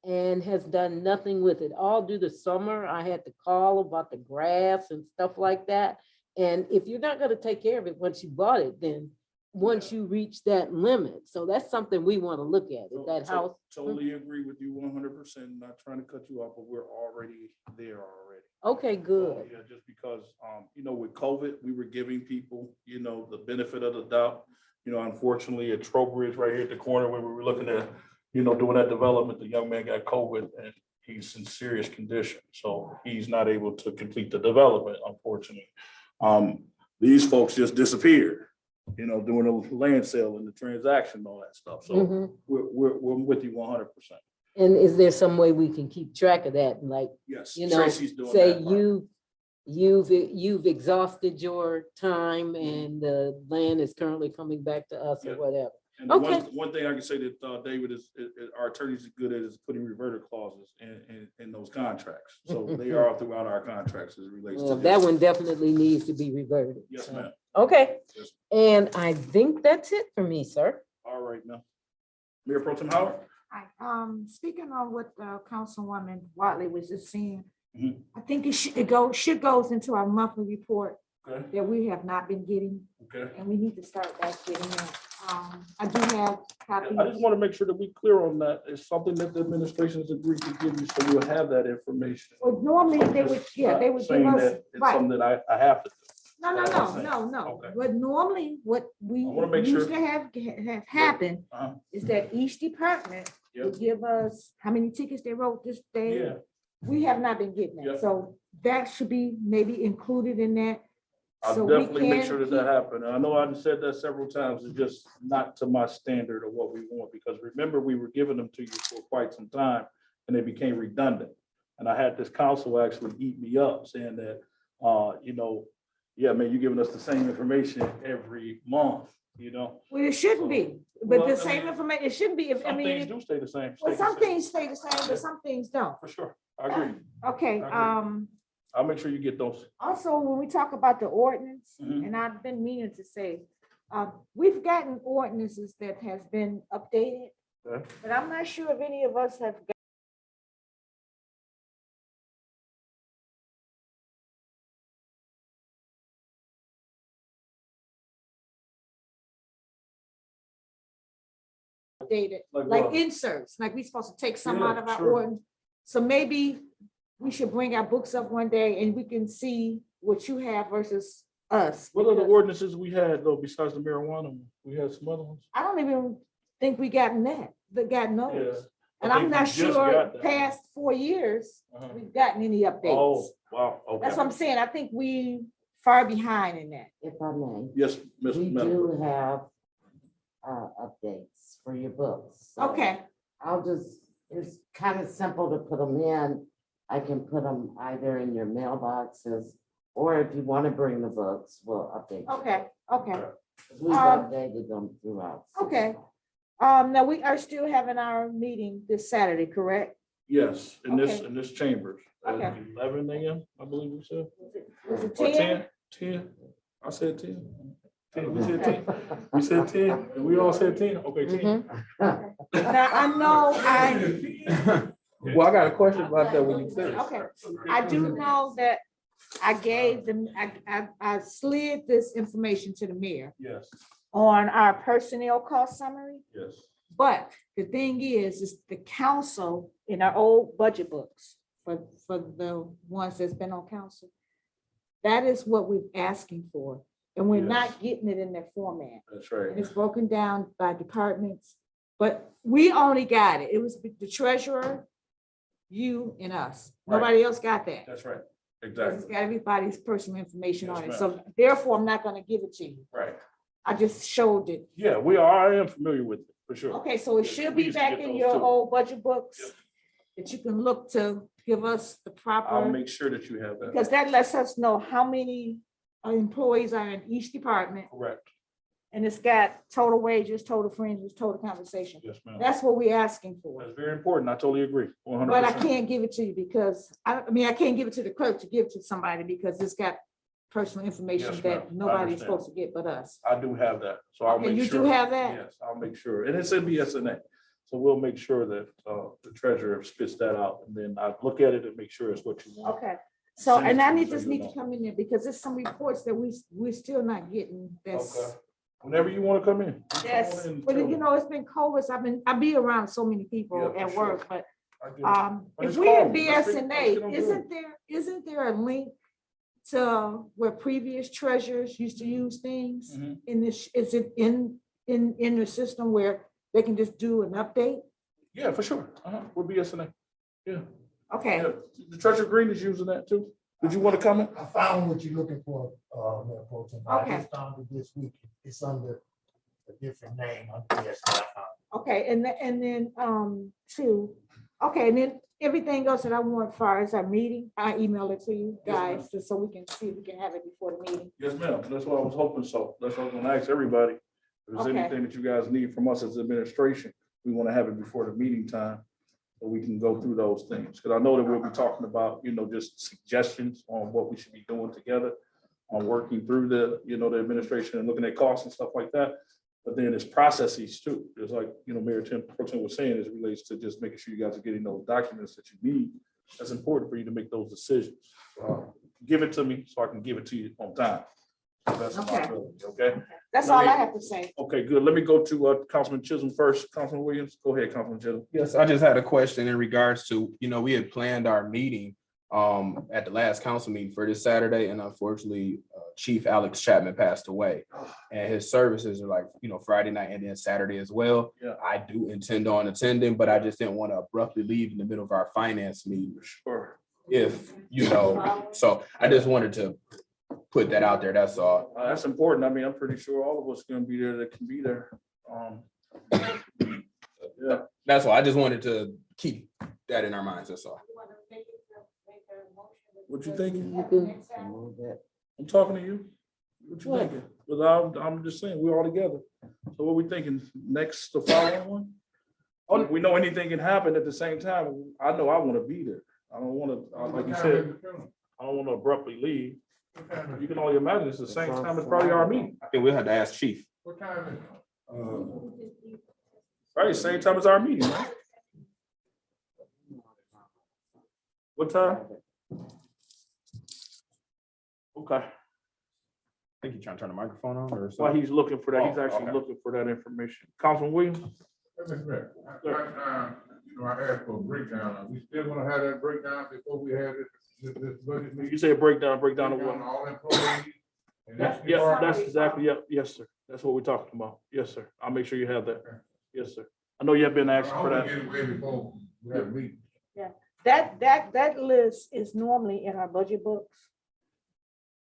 and has done nothing with it. All through the summer, I had to call about the grass and stuff like that. And if you're not gonna take care of it once you bought it, then once you reach that limit. So that's something we wanna look at, is that house. Totally agree with you 100%, not trying to cut you off, but we're already there already. Okay, good. Yeah, just because, with COVID, we were giving people, the benefit of the doubt. Unfortunately, at Trowbridge right here at the corner where we were looking at Doing that development, the young man got COVID and he's in serious condition. So he's not able to complete the development, unfortunately. These folks just disappeared, doing the land sale and the transaction and all that stuff. So Mhm. we're with you 100%. And is there some way we can keep track of that? Like, Yes, you know, Tracy's doing say that part. you've exhausted your time and the land is currently coming back to us or Yeah. whatever. And the Okay. one thing I can say that David is our attorneys are good at is putting reverter clauses in those contracts. So they are throughout our contracts as it relates Well, to that this. one definitely needs to be reverted. Yes, so. ma'am. Okay, Yes. and I think that's it for me, sir. All right now. Mayor Pro Tem Howard? Hi, speaking on what Councilwoman Watley was just saying, Mhm. I think it goes into our monthly report Okay, that we have not been getting, okay. and we need to start back getting it. I do have copies. I just want to make sure that we clear on that. It's something that the administration has agreed to give you, so you'll have that information. Well, normally they would, yeah, they would give Saying us, that it's right. something that I have to do. No, That's what I'm saying. no. Okay. But normally what we I wanna make sure. used to have happen Uh-huh. is that each department would give us how many tickets they wrote this day. Yeah. We have not been getting Yeah. that, so that should be maybe included in that. I'll So we definitely make can sure that that happens. I know I've said that several times. It's just not to my standard of what we want, because remember, we were giving them to you for quite some time and they became redundant. And I had this council actually eat me up saying that, yeah, man, you're giving us the same information every month, Well, it shouldn't be, but the same information, it shouldn't be, if, I Some things mean, do stay the same. well, stay the some same. things stay the same, but some things don't. For sure. I agree. Okay, I agree. I'll make sure you get those. also, when we talk about the ordinance, Mhm. and I've been meaning to say, we've gotten ordinances that has been updated, Okay. but I'm not sure if any of us have updated, like what? inserts, like we supposed to take some out Yeah, of our sure. ordinance. So maybe we should bring our books up one day and we can see what you have versus us. What other because ordinances we had though, besides the marijuana? We had some other ones? I don't even think we gotten gotten Yeah. those. I And think I'm we not just sure got that. past 4 years, Uh-huh. we've gotten any updates. Oh, wow, okay. That's what I'm saying. I think we far behind in that. If I may, Yes, Ms. we Miller. do have updates for your books. So Okay, it's kind of simple to put them in. I can put them either in your mailboxes, or if you want to bring the books, we'll update you. okay. We've Um, updated them throughout. so- Okay. Now we are still having our meeting this Saturday, correct? Yes, in Okay. this chambers, at Okay. 11 a.m., I believe we said. Was it Or 10? 10? I said 10. 10, we said 10. We said 10, and we all said 10, okay, 10. Now, I know Well, I got a question about that when you finish. okay, I do know that I gave them, I slid this information to the mayor Yes, on our personnel cost summary. yes. But the thing is the council in our old budget books for the ones that's been on council. That is what we're asking for, and we're not Yes. getting it in that format. That's And right. it's broken down by departments, but we only got it. It was the treasurer, you and us. Right. Nobody else got that. That's right, 'Cause It's exactly, got everybody's personal information on it. Yes, So therefore, I'm not gonna give it to you. right. I just showed it. Yeah, I am familiar with it, for sure. Okay, so it Yes, should we be used to back get in those your too. old budget books Yep. that you can look to give us the I'll proper, make sure that you have that. because that lets us know how many employees are in each department. Correct, And it's got total wages, total fringes, total compensation. yes, ma'am. That's what we're asking for. That's very important, I totally agree, 100%. But I can't give it to you because, I mean, I can't give it to the clerk to give to somebody because it's got personal information Yes, ma'am. that I nobody's understand. supposed to get but us. I do have that, so I'll Okay, make you sure. do have that? Yes, I'll make sure, and it's in BSNA, so we'll make sure that the treasurer spits that out, and then I look at it and make sure it's what you want. Okay, so, Send it and to I me need so this you need to know. come in there because there's some reports that we're still not getting. Okay, That's, whenever you want to come in. come that's, on in and but tell you me. know, it's been COVID. I be around so many people Yeah, for at sure. work, but I get it. But if it's we at cold. Let's get on BSNA, board. isn't there a link to where previous treasurers used to use things Mhm. in this, is it in the system where they can just do an update? Yeah, for sure. We'll be SNA. Yeah. Okay, Yeah. The Treasurer Green is using that too. Did you want to comment? I found what you're looking for, Mayor Pro Tem. I Okay. just found it this week. It's under a different name. Yes, I found it. okay, and then, two, okay, and then everything else that I want as far as our meeting, I email it to you Yes, ma'am. guys, just so we can see if we can have it before the meeting. Yes, ma'am. That's what I was hoping so. That's what I was gonna ask everybody. If there's Okay. anything that you guys need from us as administration, we want to have it before the meeting time. So we can go through those things. Because I know that we'll be talking about, just suggestions on what we should be doing together. On working through the administration and looking at costs and stuff like that. But then it's processes too. Just like, Mayor Pro Tem was saying, as it relates to just making sure you guys are getting those documents that you need. That's important for you to make those decisions. Give it to me so I can give it to you on time. That's my Okay. ability, okay? That's Let all me- I have to say. Okay, good. Let me go to Councilman Chisholm first. Councilman Williams, go ahead, Councilman Chisholm. Yes, I just had a question in regards to, we had planned our meeting at the last council meeting for this Saturday, and unfortunately, Chief Alex Chapman passed away. And his services are like, Friday night and then Saturday as well. Yeah. I do intend on attending, but I just didn't want to abruptly leave in the middle of our finance meeting. Sure. If, so I just wanted to put that out there, that's all. That's important. I mean, I'm pretty sure all of us are gonna be there that can be there. Yeah, That's all. I just wanted to keep that in our minds, that's all. what you thinking? That I'm talking to you. What you thinking? Because I'm just saying, we're all together. So what we thinking? Next, the following one? Oh, we know anything can happen at the same time. I know I want to be there. I don't want to, like you said, I don't want to abruptly leave. You can only imagine it's the same time as probably our meeting. I think we'll have to ask Chief. What time is it? Right, same time as our meeting, right? What time? Okay. I think you're trying to turn the microphone on or While something. he's looking for that, he's Oh, actually okay. looking for that information. Councilman Williams? Mr. Mayor, I asked for a breakdown. Are we still gonna have that breakdown before we have this budget meeting? You said breakdown of Breakdown what? on all employees? and each Yeah, department? that's exactly, yes, sir. That's what we're talking about. Yes, sir. I'll make sure you have that. Yes, sir. I know you have been I asking for wanna that. get away before we have a meeting. That list is normally in our budget books.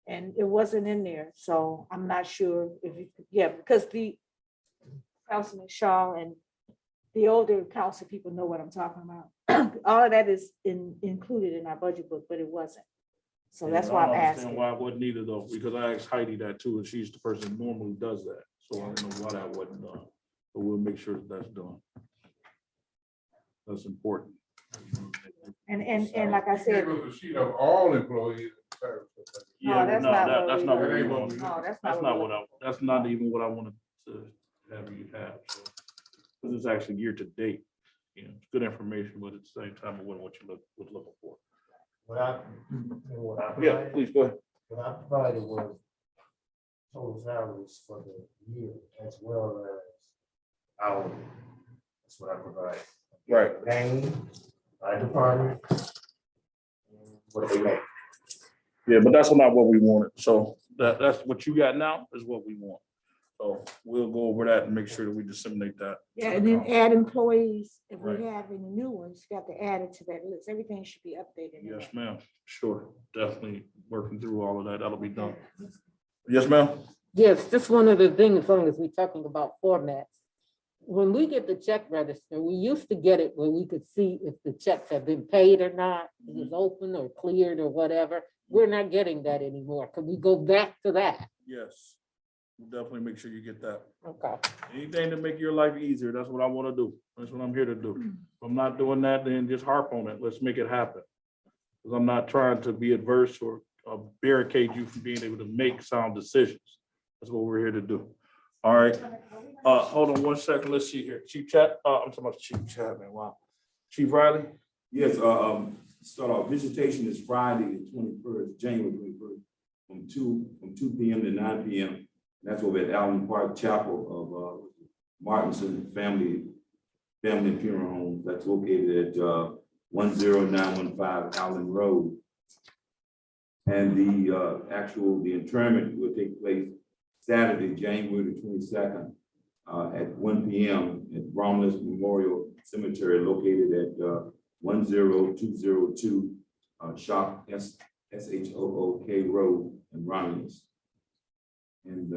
And it wasn't in there, so I'm not sure if you, because the Councilman Shaw and the older council people know what I'm talking about. All of that is included in our budget book, but it wasn't. So that's why I'm I don't understand asking. why it wasn't either though, because I asked Heidi that too, and she's the person who normally does that. So I don't know why that wasn't done. But we'll make sure that that's done. That's important. And like I He said, gave us a sheet of all employees. Yeah, that's no, not that- what that's we not what doing. we want. No, that's That's not not what what that's not even what I wanted to have you have. So, because it's actually year to date. It's good information, but at the same time, it wasn't what you was looking for. What I Yeah, provided- please go ahead. What I provided was total salaries for the year as well as hourly. That's what I provided. Right. Name, by department. and what they make. Yeah, but that's not what we wanted. So that's what you got now is what we want. So we'll go over that and make sure that we disseminate that. yeah, and then add employees. If Right. we have any new ones, you got to add it to that list. Everything should be updated. in Yes, there. ma'am. Sure. Definitely working through all of that. That'll be done. Yes, ma'am. Yes, just one other thing, as long as we're talking about formats. When we get the check register, we used to get it where we could see if the checks have been paid or not, it was open or cleared or whatever. We're not getting that anymore. Can we go back to that? Yes. We'll definitely make sure you get that. Okay. Anything to make your life easier, that's what I want to do. That's what I'm here to do. If I'm not doing that, then just harp on it. Let's make it happen. Because I'm not trying to be adverse or barricade you from being able to make sound decisions. That's what we're here to do. All right. Hold on one second. Let's see here. Chief Chat, I'm talking about Chief Chapman. Wow. Chief Riley? Yes, start off, visitation is Friday, the 21st, January 21st, from 2 p.m. to 9 p.m. That's over at Allen Park Chapel of Martinson Family and Funeral Home. That's located at 10915 Allen Road. And the interment will take place Saturday, January the 22nd, at 1 p.m. at Romulus Memorial Cemetery located at 10202 Shop SHOOK Road in Romulus. And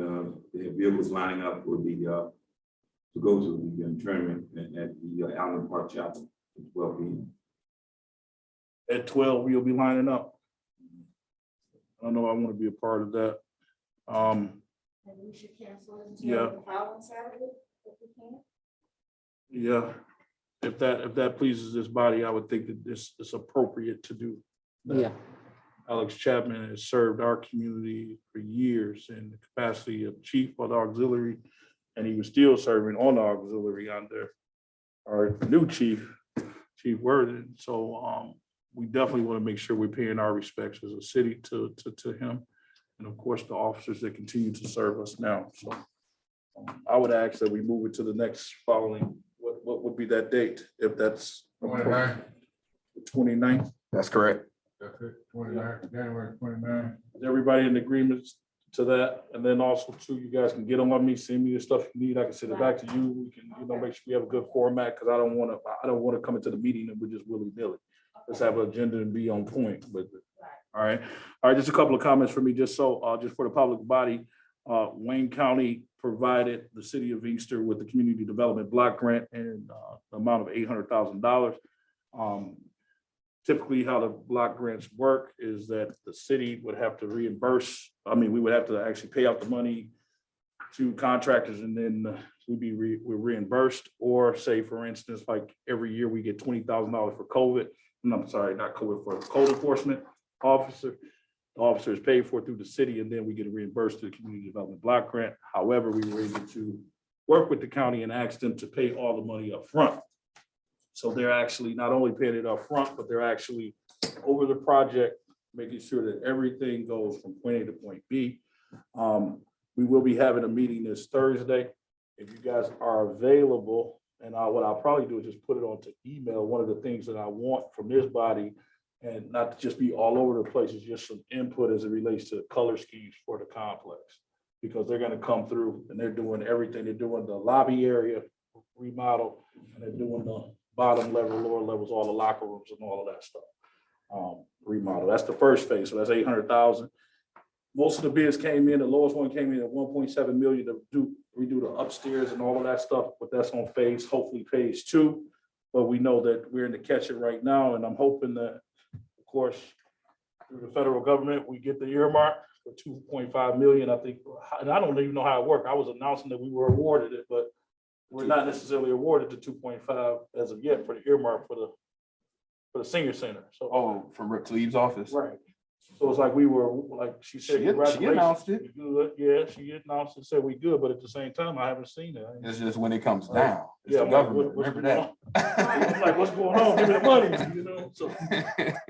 they have vehicles lining up for the to go to the internment at the Allen Park Chapel at 12 p.m. At 12, you'll be lining up. I know I want to be a part of that. And we should cancel it Yeah. until the following Saturday, if we can. Yeah, if that pleases this body, I would think that this is appropriate to do. that. Yeah. Alex Chapman has served our community for years in the capacity of chief of the auxiliary, and he was still serving on the auxiliary under our new chief, Chief Worthing. So we definitely want to make sure we're paying our respects as a city to him, and of course the officers that continue to serve us now. So I would ask that we move it to the next following. What would be that date, if that's 29th. the 29th? That's correct. That's it, 29th, January 29th. Is everybody in agreement to that? And then also too, you guys can get on me, send me the stuff you need. I can send it back to you. We can, make sure we have a good format, because I don't want to come into the meeting and we're just willy-nilly. Let's have an agenda and be on point with it. All right. Just a couple of comments for me, just for the public body. Wayne County provided the city of Inkster with the community development block grant and the amount of $800,000. Typically, how the block grants work is that the city would have to reimburse. We would have to actually pay out the money to contractors, and then we're reimbursed. Or say, for instance, like every year we get $20,000 for COVID. I'm sorry, not COVID, for code enforcement officer. The officer is paid for through the city, and then we get reimbursed through the community development block grant. However, we were able to work with the county and ask them to pay all the money up front. So they're actually not only paying it up front, but they're actually over the project, making sure that everything goes from point A to point B. We will be having a meeting this Thursday. If you guys are available, and what I'll probably do is just put it onto email. One of the things that I want from this body, and not to just be all over the place, is just some input as it relates to the color schemes for the complex. Because they're gonna come through and they're doing everything. They're doing the lobby area remodel, and they're doing the bottom level, lower levels, all the locker rooms and all of that stuff. Remodel. That's the first phase. So that's 800,000. Most of the bids came in, the lowest one came in at 1.7 million to redo the upstairs and all of that stuff, but that's on hopefully phase 2. But we know that we're in the catch it right now, and I'm hoping that, of course, through the federal government, we get the earmark for 2.5 million, I think. And I don't even know how it worked. I was announcing that we were awarded it, but we're not necessarily awarded the 2.5 as of yet for the earmark for the senior center. So From Rip Cleave's office. right. So it's like we were, like she said, She announced it. we good. Yeah, she announced and said we good, but at the same time, I haven't seen it. It's just when it comes down. It's Yeah, the I'm like, government. what's Remember going that. on? I'm like, what's going on? Give me the money,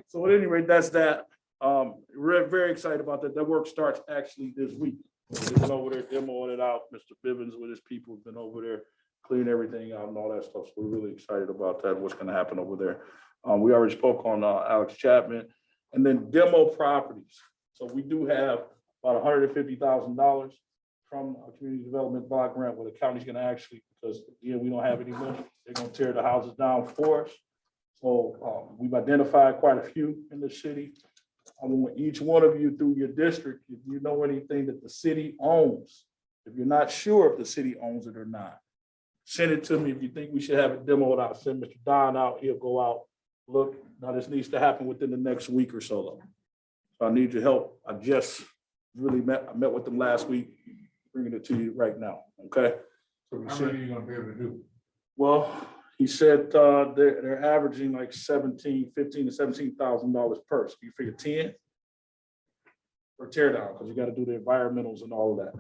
So at any rate, that's that. We're very excited about that. That work starts actually this week. We've been over there demoing it out. Mr. Bivens with his people have been over there cleaning everything out and all that stuff. So we're really excited about that, what's gonna happen over there. We already spoke on Alex Chapman. And then demo properties. So we do have about $150,000 from our community development block grant, where the county's gonna actually, because again, we don't have any money, they're gonna tear the houses down for us. So we've identified quite a few in the city. I want each one of you through your district, if you know anything that the city owns, if you're not sure if the city owns it or not, send it to me. If you think we should have it demoed out, send Mr. Don out, he'll go out, look. Now this needs to happen within the next week or so though. So I need your help. I just really met with them last week, bringing it to you right now, okay? So we How see. many are you gonna be able to do? Well, he said they're averaging like $15,000 to $17,000 per. So you figure 10 for tear down, because you got to do the environmentals and all of that.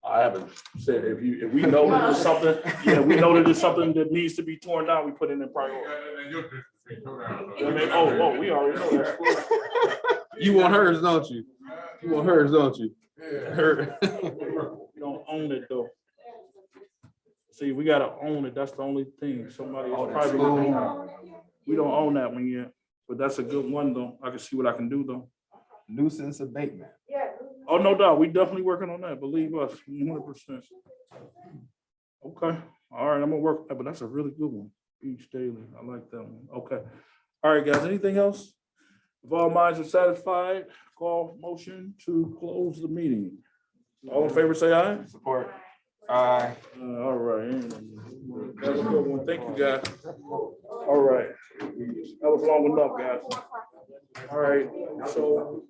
I haven't said, if we know that there's something, we know that there's something that needs to be torn down, we put it in priority. We already know that. You want hers, don't you? You want hers, don't you? Her. We don't own it though. See, we gotta own it. That's the only thing. Somebody is probably gonna own it. We don't own that one yet, but that's a good one though. I can see what I can do though. Nuisance abatement. Yeah, Oh, no doubt. We definitely working on that. Believe us, 100%. Okay. All right. I'm gonna work, but that's a really good one. Beach daily. I like that one. Okay. All right, guys. Anything else? If all minds are satisfied, call motion to close the meeting. All in favor, say aye. Support. Aye. All right. That's a good one. Thank you, guys. All right. That was long enough, guys. All right. So.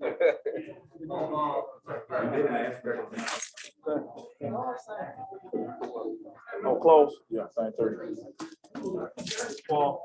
Oh, close? Yeah, 9:30. Paul.